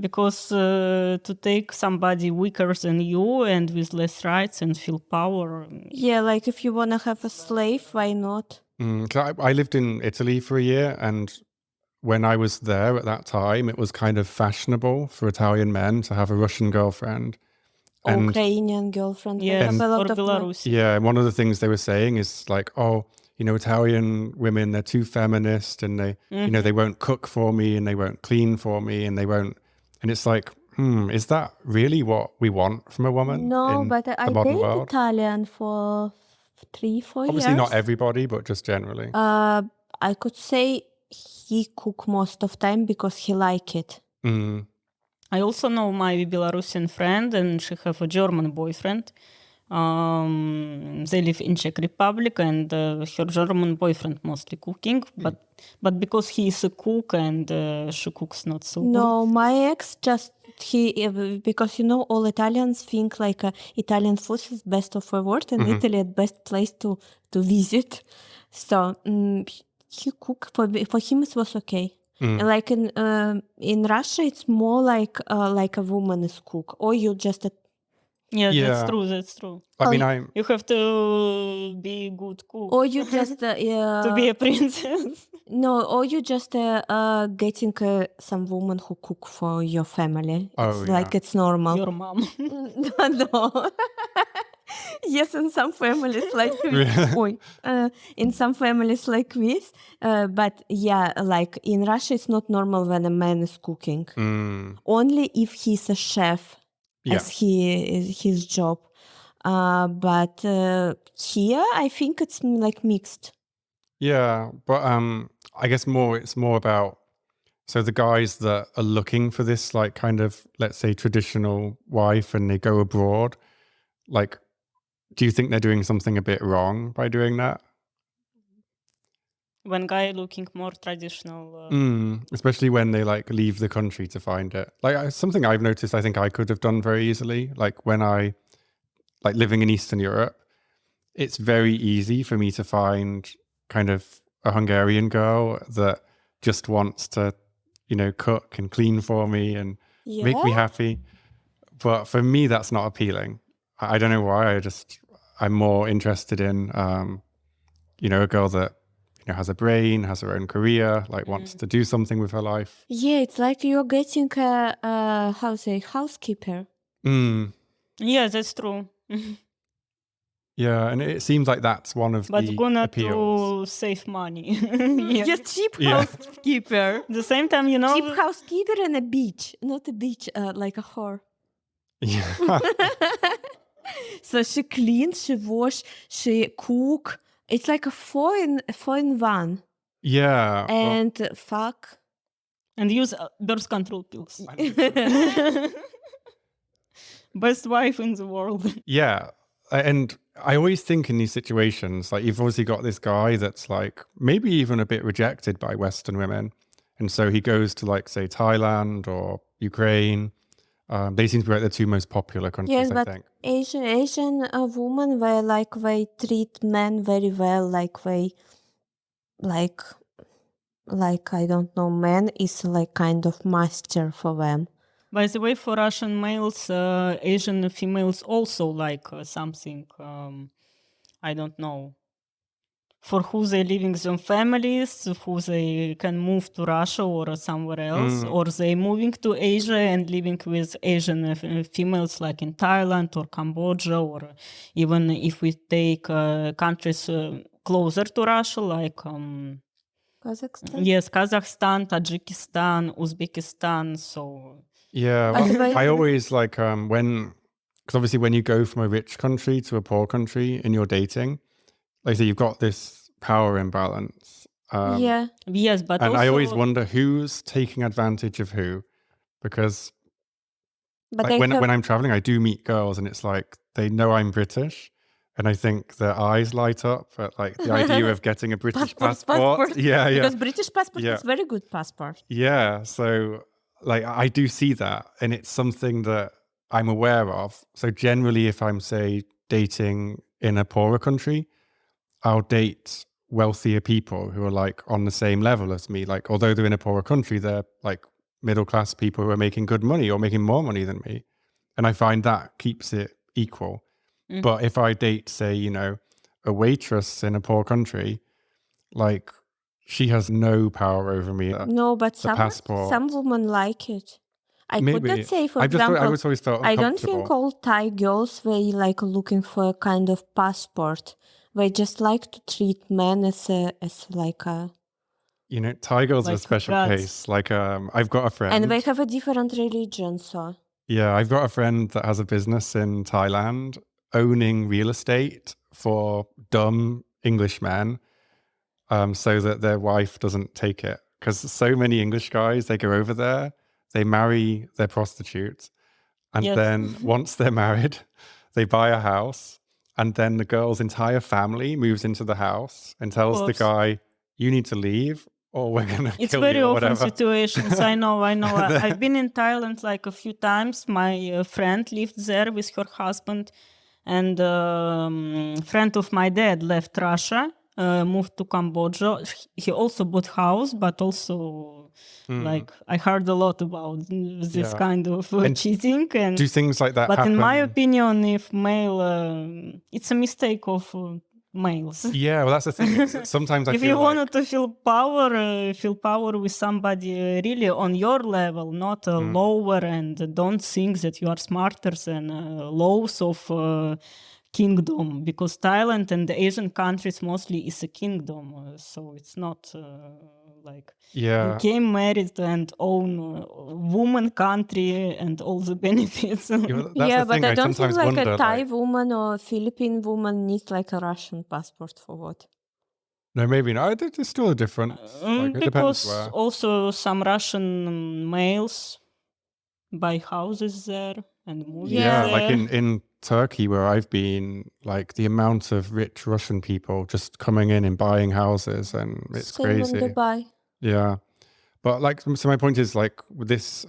Because to take somebody weaker than you and with less rights and feel power. Yeah, like if you want to have a slave, why not? I lived in Italy for a year, and when I was there at that time, it was kind of fashionable for Italian men to have a Russian girlfriend. And Ukrainian girlfriend. Yes, or Belarus. Yeah, one of the things they were saying is like, oh, you know, Italian women, they're too feminist and they, you know, they won't cook for me and they won't clean for me and they won't. And it's like, is that really what we want from a woman? No, but I dated Italian for 3-4 years. Obviously not everybody, but just generally. I could say he cook most of time because he like it. I also know my Belarusian friend, and she have a German boyfriend. They live in Czech Republic, and her German boyfriend mostly cooking, but because he is a cook and she cooks not so No, good. my ex because you know all Italians think like Italian food is best of the world and Italy is best place to visit. So he cook for him it was okay. And like in Russia, it's more like a woman is cook, or you just Yeah, that's true. That's true. I mean, you have to be a good cook, or you just to be a princess. No, or you just getting some woman who cook for your family. It's like it's normal. Your mom. No. Yes, in some families like in some families like this, but yeah, like in Russia, it's not normal when a man is cooking. Only if he's a chef, as he is his job. But here, I think it's like mixed. Yeah, but I guess it's more about so the guys that are looking for this like kind of, let's say, traditional wife and they go abroad, like, do you think they're doing something a bit wrong by doing that? When guy looking more traditional. Especially when they like leave the country to find it. Like something I've noticed I think I could have done very easily. Like when I like living in Eastern Europe, it's very easy for me to find kind of a Hungarian girl that just wants to, you know, cook and clean for me and make me happy. But for me, that's not appealing. I don't know why. I'm more interested in, a girl that, has a brain, has her own career, like wants to do something with her life. Yeah, it's like you're getting a housekeeper. Yeah, that's true. Yeah, and it seems like that's one of But the gonna appeals. to save money. Yeah, cheap housekeeper. At the same time, Cheap housekeeper and a beach, not a beach, like a whore. Yeah. So she cleans, she wash, she cook. It's like a foreign one. Yeah. And fuck. and use birth control pills. Best wife in the world. Yeah. And I always think in these situations, like you've obviously got this guy that's like maybe even a bit rejected by Western women. And so he goes to like, say, Thailand or Ukraine. They seem to be like the two most popular countries, Yes, I but think. Asian women, they treat men very well. Like I don't know, man is like kind of master for them. By the way, for Russian males, Asian females also like something, I don't know, for who they living in families, who they can move to Russia or somewhere else, or they moving to Asia and living with Asian females like in Thailand or Cambodia, or even if we take countries closer to Russia like Kazakhstan? yes, Kazakhstan, Tajikistan, Uzbekistan, so... Yeah, well, I always like because obviously when you go from a rich country to a poor country in your dating, like I say, you've got this power imbalance. Yeah. Yes, but and also... I always wonder who's taking advantage of who, because But like when I'm traveling, I do meet girls, and it's like they know I'm British, and I think their eyes light up at like the idea of getting a British passport. Yeah, yeah. Because British passport is very good passport. Yeah, so like I do see that, and it's something that I'm aware of. So generally, if I'm say dating in a poorer country, I'll date wealthier people who are like on the same level as me. Like although they're in a poorer country, they're like middle class people who are making good money or making more money than me, and I find that keeps it equal. But if I date, say, a waitress in a poor country, like she has no power over me. No, but passport. some women like it. I could not say, for I example, always felt I don't think all Thai girls they like looking for a kind of passport. They just like to treat men as like a. Thai girls like are a special case. Like I've got a friend, and they have a different religion, so. Yeah, I've got a friend that has a business in Thailand owning real estate for dumb English men, so that their wife doesn't take it. Because so many English guys, they go over there, they marry their prostitutes, and then once they're married, they buy a house, and then the girl's entire family moves into the house and tells the guy, "You need to leave, or we're gonna kill you." It's very often situations. I know. I've been in Thailand like a few times. My friend lived there with her husband, and friend of my dad left Russia, moved to Cambodia. He also bought house, but also like I heard a lot about this kind of cheating. And do things like that but happen? in my opinion, if male, it's a mistake of males. Yeah, well, that's the thing. Sometimes I if feel you like... wanted to feel power with somebody really on your level, not lower, and don't think that you are smarter than laws of kingdom, because Thailand and the Asian countries mostly is a kingdom, so it's not like you came married and own woman country and all the benefits. But I don't think like a Thai woman or a Philippine woman needs like a Russian passport for what? No, maybe not. There's still a difference. Because also some Russian males buy houses there and move there. Like in Turkey, where I've been, like the amount of rich Russian people just coming in and buying houses, and it's crazy. In Dubai. Yeah, but like, so my point is like with this,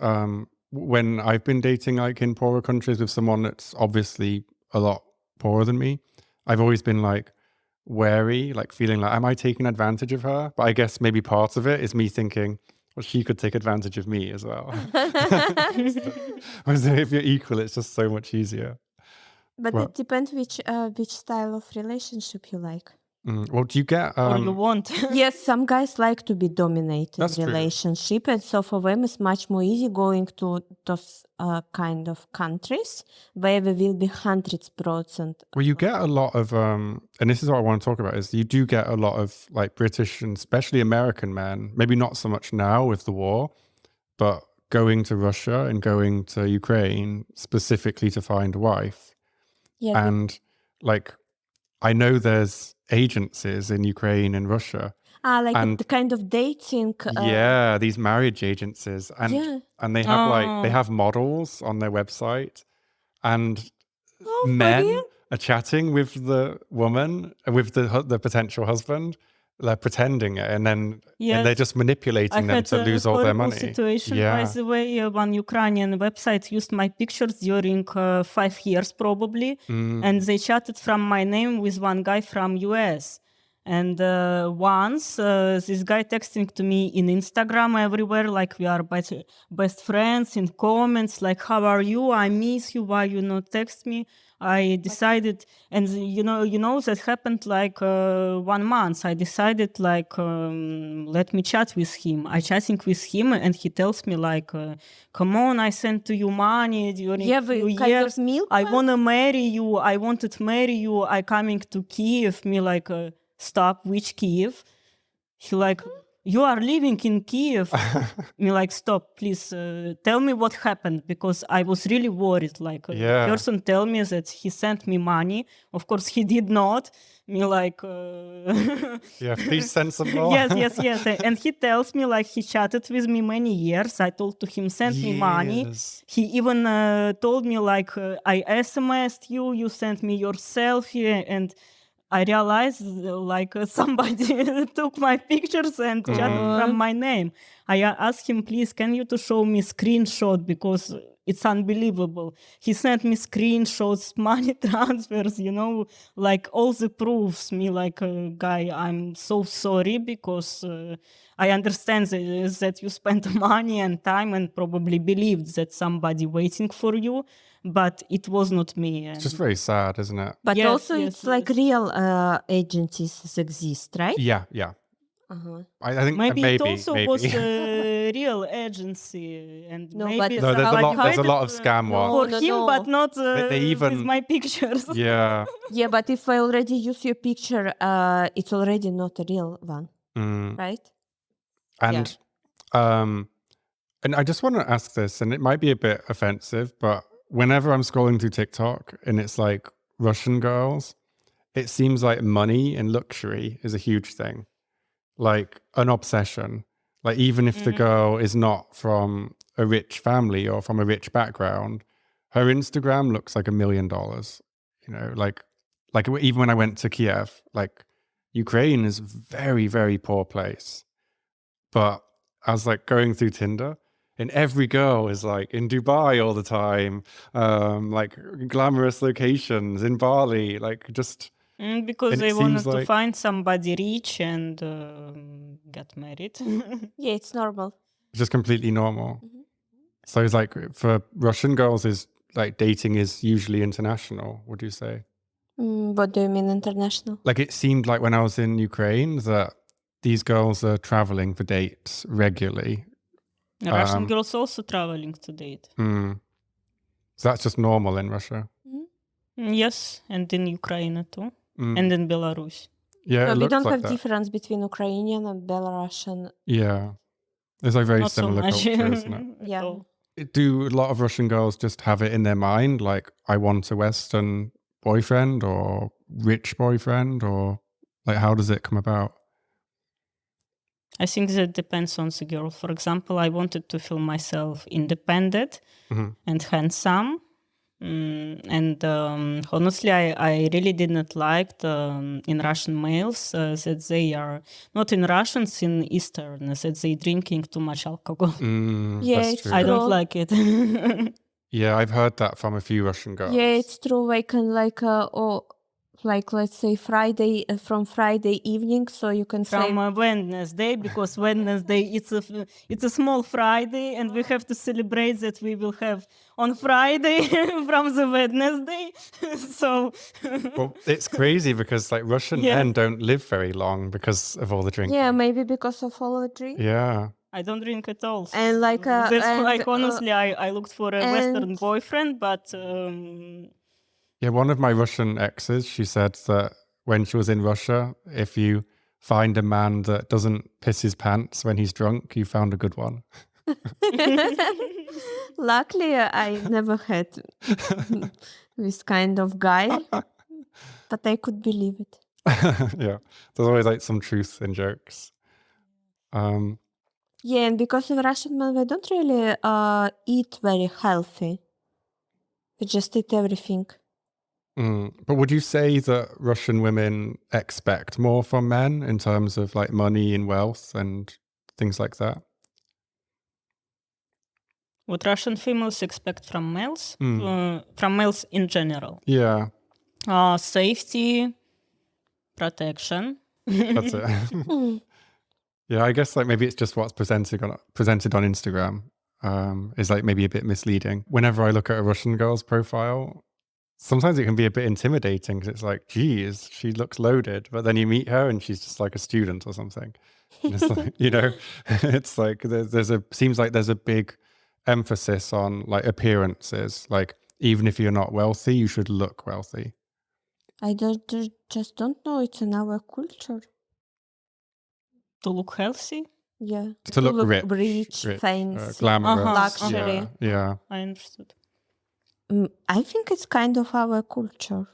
when I've been dating like in poorer countries with someone that's obviously a lot poorer than me, I've always been like wary, like feeling like, am I taking advantage of her? But I guess maybe part of it is me thinking, Well, she could take advantage of me as well. Whereas if you're equal, it's just so much easier. But Well- it depends which style of relationship you like. Well, do you get... or you want. Yes, some guys like to be dominated That's true. relationship, and so for them it's much more easy going to those kind of countries where there will be 100%. Well, you get a lot of, and this is what I want to talk about, is you do get a lot of like British and especially American men, maybe not so much now with the war, but going to Russia and going to Ukraine specifically to find a wife. Yeah, And like, I know there's agencies in Ukraine and Russia. like and- the kind of dating. Yeah, these marriage agencies. And Yeah. and they have they have models on their website, and Oh, men for real? are chatting with the woman, with the potential husband. They're pretending it, and then and they're just manipulating them to lose all their money. Situation. Yeah. By the way, one Ukrainian website used my pictures during 5 years probably, and they chatted from my name with one guy from US. And once this guy texting to me in Instagram everywhere, like we are best friends, in comments, like, how are you? I miss you. Why you not text me? I decided, and you know that happened like 1 month. I decided like, let me chat with him. I chatting with him, and he tells me like, come on, I sent to you money during few kind years. of milk. I wanna marry you. I wanted to marry you. I coming to Kiev. Me like, stop. Which Kiev? He like, you are living in Kiev. Me like, stop, please tell me what happened, because I was really worried. Like, the person tell me that he sent me money. Of course, he did not. Me like, Yeah, please send some more. yes. And he tells me like he chatted with me many years. I told to him, send me money. He even told me like, I SMS'd you, you sent me your selfie, and I realized like somebody took my pictures and chatted from my name. I asked him, please, can you to show me screenshot, because it's unbelievable. He sent me screenshots, money transfers, like all the proofs. Me like, guy, I'm so sorry, because I understand that you spent money and time and probably believed that somebody waiting for you, but it was not me. It's just very sad, isn't it? But Yes, also yes, it's like real agencies exist, right? Yeah. I think maybe it maybe also was a real agency, and No, maybe but no, there's a lot of waited, scam no, ones. for him, but not They even- with my pictures. Yeah. Yeah, but if I already use your picture, it's already not a real one, right? And and I just want to ask this, and it might be a bit offensive, but whenever I'm scrolling through TikTok and it's like Russian girls, it seems like money and luxury is a huge thing, like an obsession. Like even if the girl is not from a rich family or from a rich background, her Instagram looks like $1 million. Like even when I went to Kiev, like Ukraine is a very, very poor place. But I was like going through Tinder, and every girl is like in Dubai all the time, like glamorous locations in Bali, like just... Because And they it wanted seems to like- find somebody rich and get married. Yeah, it's normal. just completely normal. So it's like for Russian girls, is like dating is usually international, would you say? What do you mean international? Like it seemed like when I was in Ukraine that these girls are traveling for dates regularly. Russian girls also traveling to date. So that's just normal in Russia. Yes, and in Ukraine too, and in Belarus. Yeah, So it we looks don't like have that. difference between Ukrainian and Belarusian. Yeah. It's like very Not so similar much. culture, isn't it? at Yeah. all. Do a lot of Russian girls just have it in their mind, like, I want a Western boyfriend or rich boyfriend, or like, how does it come about? I think that depends on the girl. For example, I wanted to feel myself independent and handsome. And honestly, I really did not like in Russian males that they are not in Russians, in Eastern, that they drinking too much alcohol. Yeah, That's it's true. I don't True. like it. Yeah, I've heard that from a few Russian girls. Yeah, it's true. I can like let's say Friday from Friday evening, so you can say From Wednesday, because Wednesday it's a small Friday, and we have to celebrate that we will have on Friday from the Wednesday. So Well, it's crazy because like Russian Yeah. men don't live very long because of all the drinking. yeah, maybe because of all the drink. Yeah. I don't drink at all. And like That's and, like honestly, I looked for a Western and- boyfriend, but Yeah, one of my Russian exes, she said that when she was in Russia, if you find a man that doesn't piss his pants when he's drunk, you found a good one. luckily I never had this kind of guy, but I could believe it. Yeah, there's always like some truth in jokes. Yeah, and because of Russian men, we don't really eat very healthy. We just eat everything. But would you say that Russian women expect more from men in terms of like money and wealth and things like that? what Russian females expect from males, from males in general, Yeah, safety, protection. that's it. Yeah, I guess like maybe it's just what's presented on Instagram is like maybe a bit misleading. Whenever I look at a Russian girl's profile, sometimes it can be a bit intimidating because it's like, geez, she looks loaded, but then you meet her and she's just like a student or something. And it's like, it's like seems like there's a big emphasis on like appearances. Like even if you're not wealthy, you should look wealthy. I just don't know. It's in our culture. To look healthy. Yeah. To look rich, fancy, glamorous, luxury. Yeah. I understood. I think it's kind of our culture.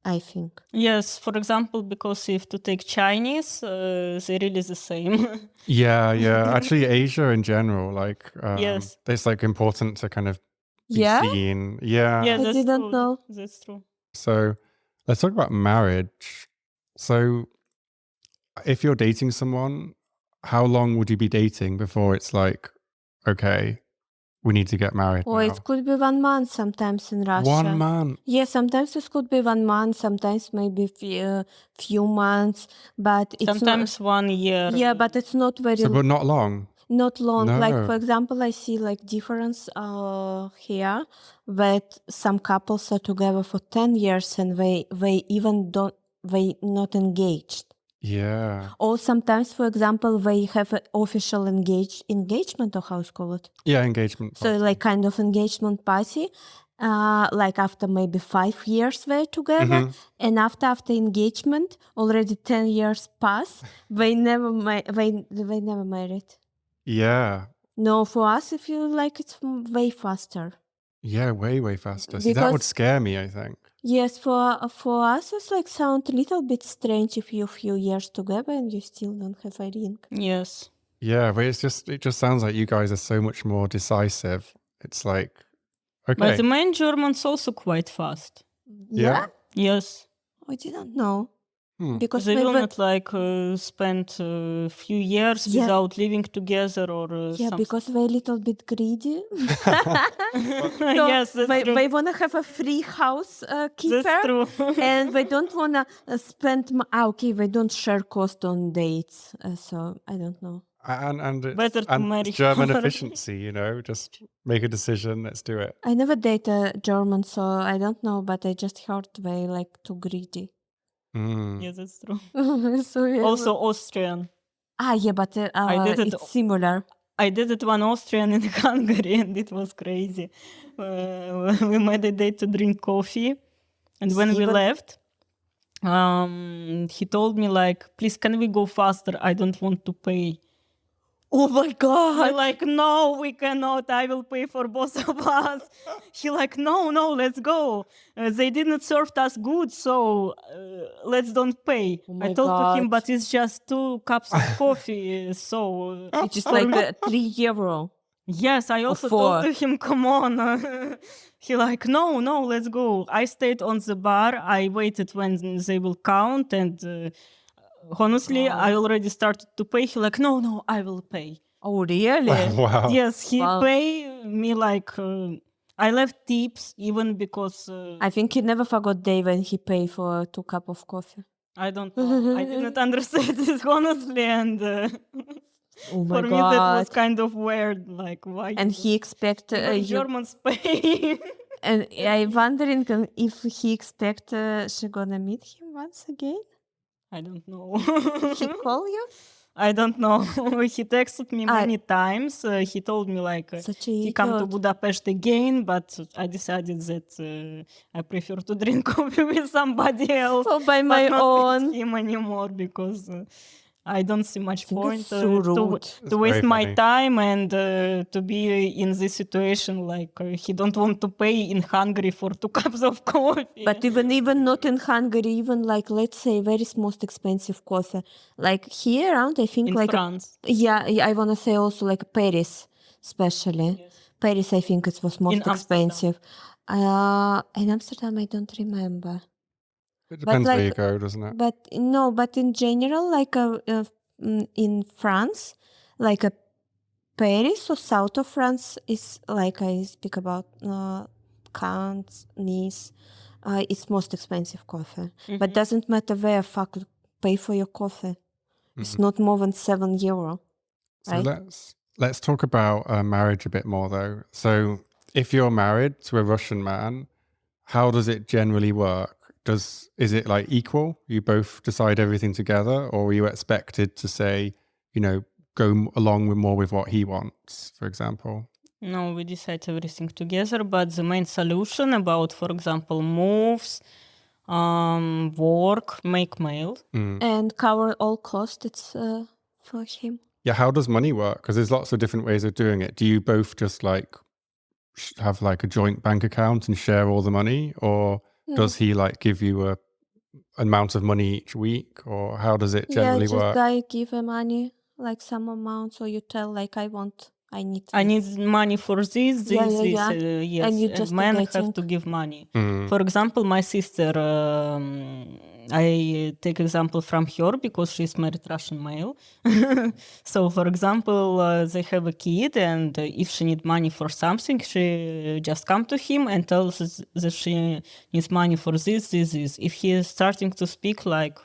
I think. Yes, for example, because if to take Chinese, they're really the same. Yeah. Actually, Asia in general, like, Yes. it's like important to kind of be Yeah? seen. Yeah. Yeah, I that's didn't true. know. That's true. So let's talk about marriage. So if you're dating someone, how long would you be dating before it's like, okay, we need to get married Or now? it could be 1 month sometimes in Russia. 1 month? Yeah, sometimes it could be 1 month, sometimes maybe few months, but it's Sometimes 1 year. not. Yeah, but it's not very But not long. not long. No. Like for example, I see like difference here that some couples are together for 10 years and they even they not engaged. Yeah. Or sometimes, for example, they have an official engagement, or how it's called. Yeah, engagement. So like kind of engagement party, like after maybe 5 years they're together, and after engagement, already 10 years pass, they never they never married. Yeah. No, for us, if you like, it's way faster. Yeah, way faster. See, that would Because- scare me, I think. Yes, for us, it's like sound a little bit strange if you're a few years together and you still don't have a ring. Yes. Yeah, but it just sounds like you guys are so much more decisive. It's like, okay. But the main Germans also quite fast. Yeah. Yes. I didn't know. Because They will maybe- not like spend a few years Yeah. without living together or yeah, something. because they're a little bit greedy. Yes, that's true. They want to have a free house keeper. That's true. And they don't want to spend... okay, they don't share cost on dates. So, I don't know. And it's, Better to and marry it's German her. efficiency, just make a decision, let's do it. I never date a German, so I don't know, but I just heard they like too greedy. Yes, that's true. So, yeah. Also Austrian. Yeah, but did it- it's similar. I did it one Austrian in Hungary and it was crazy. We made a date to drink coffee, and when we Even- left, he told me like, please, can we go faster? I don't want to pay. Oh my God! We're like, no, we cannot. I will pay for both of us. He like, no, let's go. They didn't serve us good, so let's don't pay. Oh my I told to him, God. but it's just 2 cups of coffee. So It's just like €3. yes, I also 4. told to him, come on. He like, no, let's go. I stayed on the bar. I waited when they will count, and honestly, I already started to pay. He like, no, I will pay. Oh, really? Wow. Yes, he Wow. pay me like I left tips even because I think he never forgot day when he paid for 2 cups of coffee. I don't know. I didn't understand this honestly, and Oh my for me that was God. kind of weird. Like, why? And he expect even you. Germans pay. And I'm wondering if he expect she gonna meet him once again. I don't know. He call you? I don't know. He texted me many times. He told me like Such a he come to idiot. Budapest again, but I decided that I prefer to drink coffee with somebody else, Oh, by but my not own. with him anymore because I don't see much think point it's so rude. to waste very my funny. time and to be in this situation. Like he don't want to pay in Hungary for 2 cups of coffee. But even not in Hungary, even like let's say very most expensive coffee. Like here around, I think in like France. yeah, I wanna say also like Paris, especially. Yes. Paris, I think it was most In Amsterdam. expensive. In Amsterdam, I don't remember. It depends where you go, doesn't it? But in general, like in France, like a Paris or south of France is like I speak about Cannes, Nice. It's most expensive coffee, but doesn't matter where. Fuck, pay for your coffee. It's not more than €7. So Right? let's talk about marriage a bit more though. So if you're married to a Russian man, how does it generally work? Is it like equal? You both decide everything together, or are you expected to say, go along with what he wants, for example? No, we decide everything together, but the main solution about, for example, moves, work, make mail. And cover all costs. It's for him. Yeah, how does money work? Because there's lots of different ways of doing it. Do you both just like have like a joint bank account and share all the money, or does he like give you a amount of money each week, or how does it generally just work? guy give him money, like some amount, so you tell like I need money for this. Yes. And you just men getting... have to give money. For example, my sister, I take example from her because she's married Russian male. So, for example, they have a kid, and if she need money for something, she just come to him and tells that she needs money for this. If he is starting to speak like,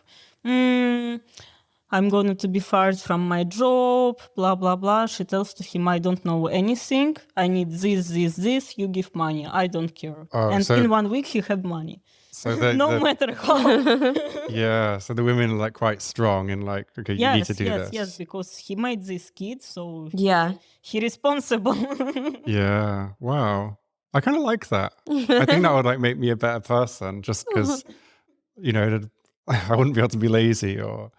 I'm going to be fired from my job, blah, blah, blah. She tells to him, I don't know anything. I need this. You give money. I don't care. And in 1 week, he have money. So no matter how. Yeah, so the women are like quite strong and like, okay, you need to do this. Yes, because he made this kid, so Yeah. he responsible. Yeah, wow. I kind of like that. I think that would like make me a better person, just because, I wouldn't be able to be lazy or...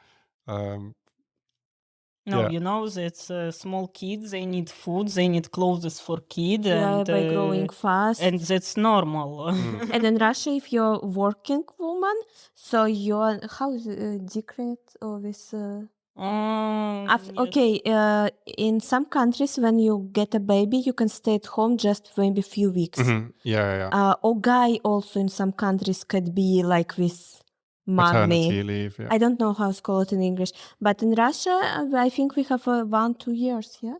No, that small kids, they need food, they need clothes for kids. And by growing fast. And that's normal. And in Russia, if you're working woman, so you're, how is it, decret or this... Yes. Okay, in some countries, when you get a baby, you can stay at home just maybe a few weeks. Yeah. Or guy also in some countries could be like with mommy. Maternity leave, yeah. I don't know how it's called in English, but in Russia, I think we have 1-2 years, yeah?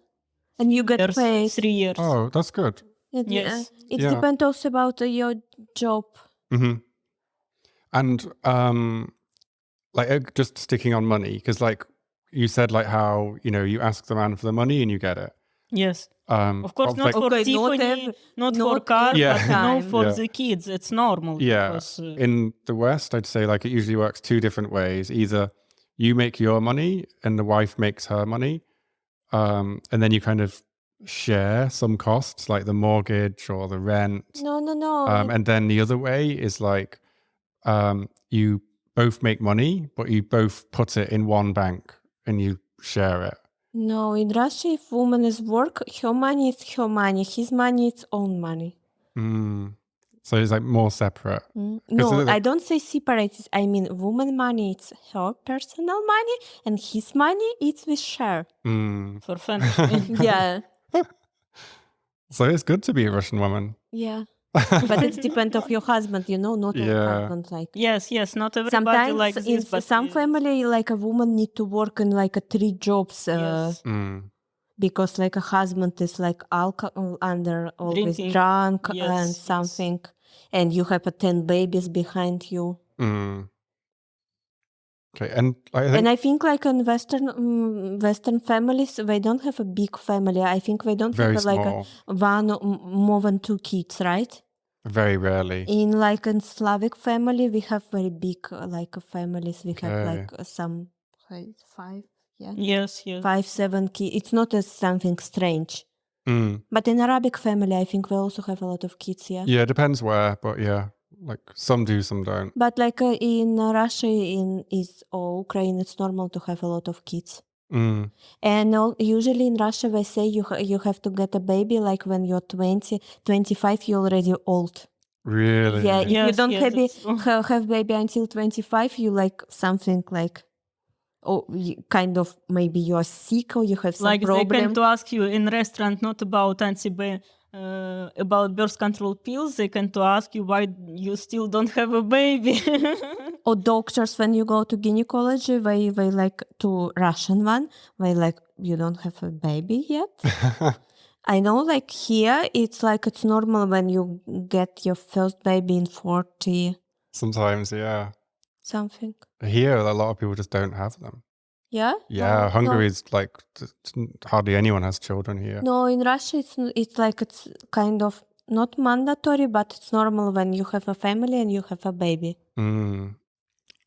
And you get paid. 3 years. Oh, that's good. Yes. It depends also about your job. And like just sticking on money, because like you said, like how you ask the man for the money and you get it. Yes. Of course, not like, for Tiffany, not for car, but for the kids. It's normal. Yeah. Because, in the West, I'd say like it usually works 2 different ways. Either you make your money and the wife makes her money, and then you kind of share some costs like the mortgage or the rent. No. And then the other way is like you both make money, but you both put it in one bank and you share it. No, in Russia, if woman is work, her money is her money. His money is own money. So it's like more separate. No, I don't say separate. I mean, woman money, it's her personal money, and his money, it's with share. For family. Yeah. So it's good to be a Russian woman. Yeah. But it depends of your husband, not all husband like. Yes, not everybody sometimes like this. But some family, like a woman need to work in like 3 jobs. Yes. because like a husband is like alcohol under always Drinking. drunk Yes, and yes. something, and you have 10 babies behind you. Okay, and I think like in Western families, they don't have a big family. I think they don't very have like small. one more than 2 kids, right? Very rarely. In like in Slavic family, we have very big like families. We have like some 5, yeah. Yes. 5, 7 kids. It's not something strange. But in Arabic family, I think we also have a lot of kids, yeah. Yeah, it depends where, but yeah, like some do, some don't. But like in Russia, or Ukraine, it's normal to have a lot of kids. And usually in Russia, they say you have to get a baby like when you're 20, 25, you're already old. Really? Yeah, if you Yes, don't yes, have baby until 25, you like something like, kind of maybe you're sick or you have some like problem. they can to ask you in restaurant not about about birth control pills. They can to ask you why you still don't have a baby. Or doctors, when you go to gynecology, they like to Russian one. They like, you don't have a baby yet. I know, like here, it's like it's normal when you get your first baby in 40 Sometimes, yeah. something. Here, a lot of people just don't have them. Yeah. Yeah, No, Hungary no. is like hardly anyone has children here. No, in Russia, it's like it's kind of not mandatory, but it's normal when you have a family and you have a baby.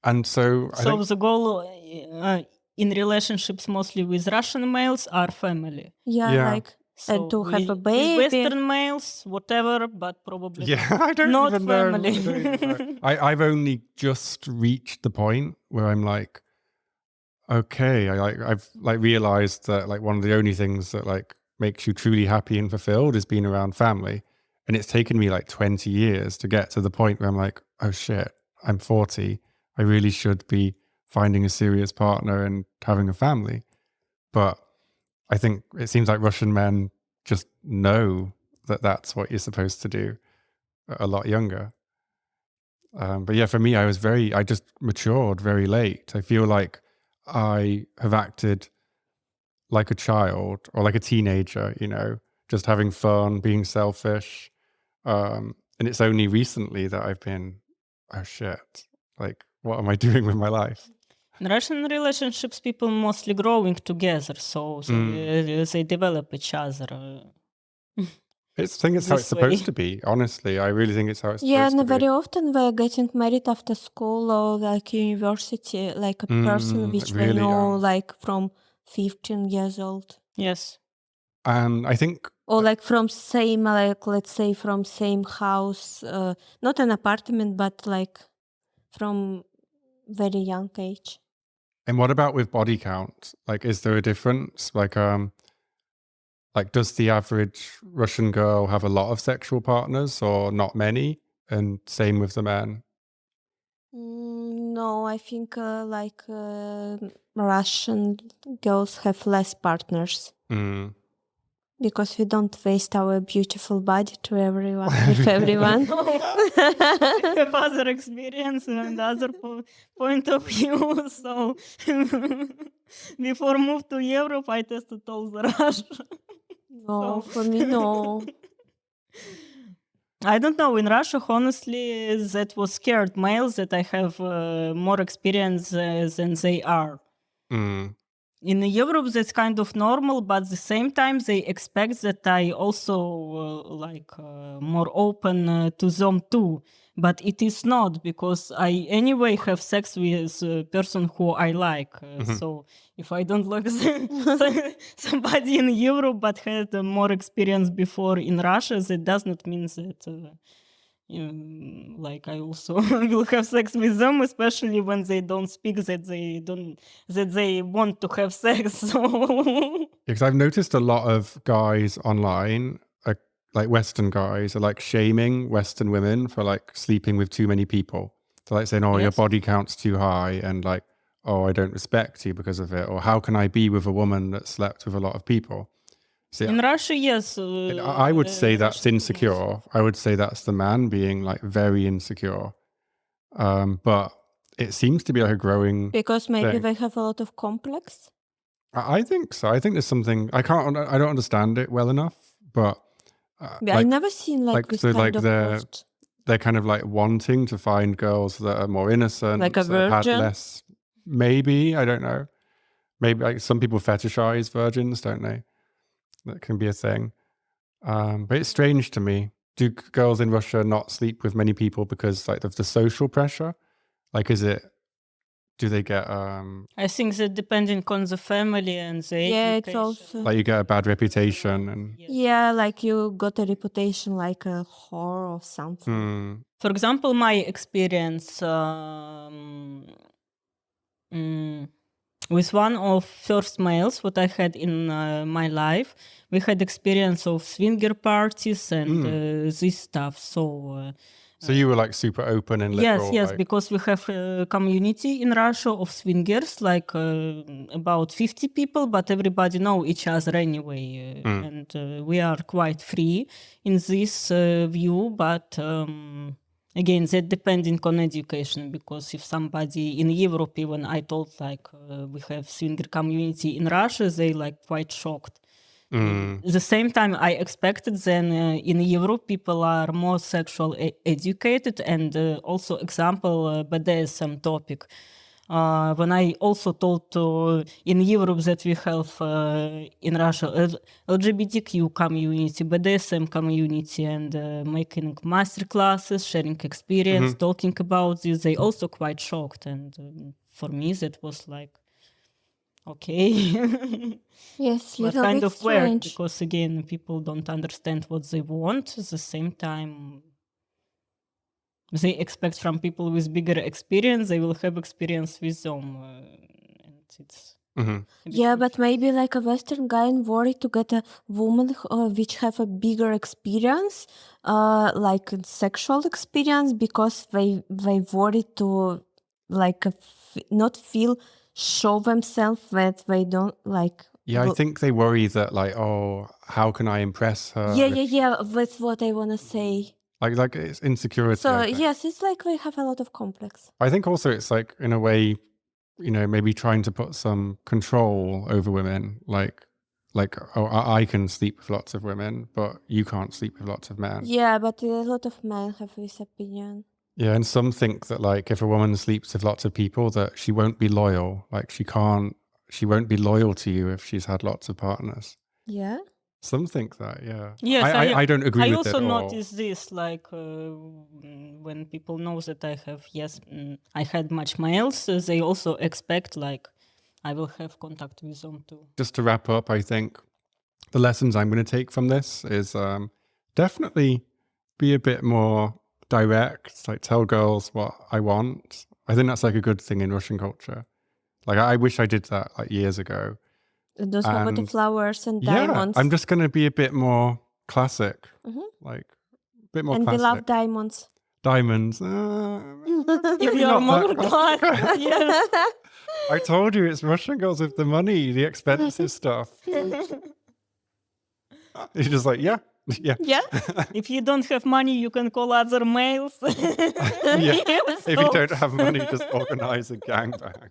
And so I So think the goal in relationships mostly with Russian males are family. Yeah. Like So and to have a with baby. Western males, whatever, but probably I don't not even family. know. I don't even know. I've only just reached the point where I'm like, okay, I've like realized that like one of the only things that like makes you truly happy and fulfilled is being around family. And it's taken me like 20 years to get to the point where I'm like, oh shit, I'm 40. I really should be finding a serious partner and having a family. But I think it seems like Russian men just know that that's what you're supposed to do a lot younger. But yeah, for me, I just matured very late. I feel like I have acted like a child or like a teenager, just having fun, being selfish. And it's only recently that I've been, oh shit, like, what am I doing with my life? In Russian relationships, people mostly growing together, so they develop each other. I think it's how it's supposed to be, honestly. I really think it's how it's supposed to and be. very often they're getting married after school or like university, like a person which really they know young. like from 15 years old. Yes. And I think... Or like from same, like let's say from same house, not an apartment, but like from very young age. And what about with body count? Like, is there a difference? Like, does the average Russian girl have a lot of sexual partners or not many? And same with the men? No, I think Russian girls have less partners. Because we don't waste our beautiful body to everyone with everyone. Have other experience and other point of view. So before move to Europe, I tested all the Russia. No, for me, no. I don't know. In Russia, honestly, that was scared males that I have more experience than they are. In Europe, that's kind of normal, but at the same time, they expect that I also more open to them too. But it is not, because I anyway have sex with a person who I like. So if I don't like somebody in Europe but had more experience before in Russia, that does not mean that like I also will have sex with them, especially when they don't speak that they want to have sex. So Because I've noticed a lot of guys online, like Western guys, are like shaming Western women for like sleeping with too many people. So like saying, oh, your body count's too high, and like, oh, I don't respect you because of it, or how can I be with a woman that slept with a lot of people? See, in Russia, yes. I would say that's insecure. I would say that's the man being like very insecure. But it seems to be like a growing Because maybe thing. they have a lot of complex. I think so. I think there's something I don't understand it well enough, but I never seen this so kind of they're kind of like wanting to find girls that are more innocent, like a that had virgin. less. Maybe I don't know. Maybe like some people fetishize virgins, don't they? That can be a thing. But it's strange to me. Do girls in Russia not sleep with many people because like of the social pressure? Like, do they get I think that depending on the family and the education. It's also like you get a bad reputation and like you got a reputation like a whore or something. For example, my experience with one of first males what I had in my life, we had experience of swinger parties and this stuff. So you were like super open and liberal. Yes, because we have a community in Russia of swingers, like about 50 people, but everybody know each other anyway. And we are quite free in this view, but again, that depending on education, because if somebody in Europe, even I told like we have swinger community in Russia, they like quite shocked. At the same time, I expected then in Europe people are more sexual educated, and also example BDSM topic. When I also told in Europe that we have in Russia LGBTQ community, BDSM community, and making master classes, sharing experience, talking about this, they also quite shocked, and for me that was like, okay. Yes, But little kind bit of weird, strange. because again, people don't understand what they want. At the same time, they expect from people with bigger experience, they will have experience with them. And it's But maybe like a Western guy worried to get a woman which have a bigger experience, like sexual experience, because they worried to like not show themselves that they don't like. Yeah, I think they worry that like, oh, how can I impress her? That's what I want to say. Like it's insecurity. So yes, it's like they have a lot of complex. I think also it's like in a way, maybe trying to put some control over women, like oh, I can sleep with lots of women, but you can't sleep with lots of men. Yeah, but a lot of men have this opinion. Yeah, and some think that like if a woman sleeps with lots of people, that she won't be loyal. Like she won't be loyal to you if she's had lots of partners. Yeah. Some think that, yeah. Yes, I don't agree with it I also at all. notice this, like when people know that I had much males, they also expect like I will have contact with them too. Just to wrap up, I think the lessons I'm going to take from this is definitely be a bit more direct, like tell girls what I want. I think that's like a good thing in Russian culture. Like I wish I did that like years ago. Those with the flowers and diamonds. I'm just going to be a bit more classic, like a bit more and classic. we love diamonds. Diamonds. If you're more classic, yes. I told you it's Russian girls with the money, the expensive stuff. You're just like, yeah. If you don't have money, you can call other males. If you don't have money, just organize a gangbang.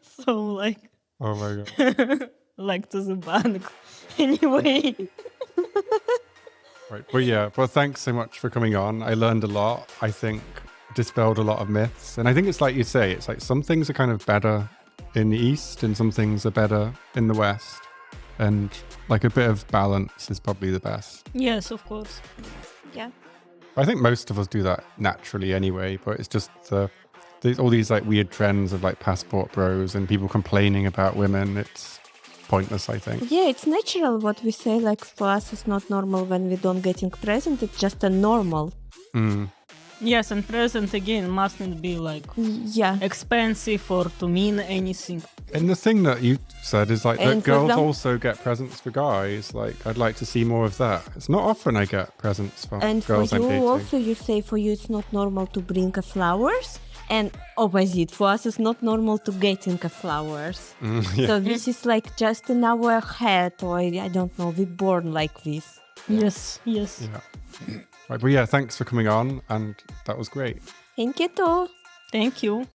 So like, oh my god, like to the bank. Anyway. Right, well, thanks so much for coming on. I learned a lot. I think dispelled a lot of myths, and I think it's like you say, it's like some things are kind of better in the East, and some things are better in the West, and like a bit of balance is probably the best. Yes, of course. Yeah. I think most of us do that naturally anyway, but it's just there's all these like weird trends of like passport bros and people complaining about women. It's pointless, I think. Yeah, it's natural what we say. Like for us, it's not normal when we don't getting present. It's just a normal. Yes, and present again mustn't be like expensive or to mean anything. And the thing that you said is like that girls also get presents for guys. Like I'd like to see more of that. It's not often I get presents from girls I'm dating. And for you also, you say for you it's not normal to bring flowers. And opposite, for us it's not normal to getting flowers. So this is like just in our head, or I don't know, we're born like this. Yes. Yeah. Right, but yeah, thanks for coming on, and that was great. Thank you too. Thank you.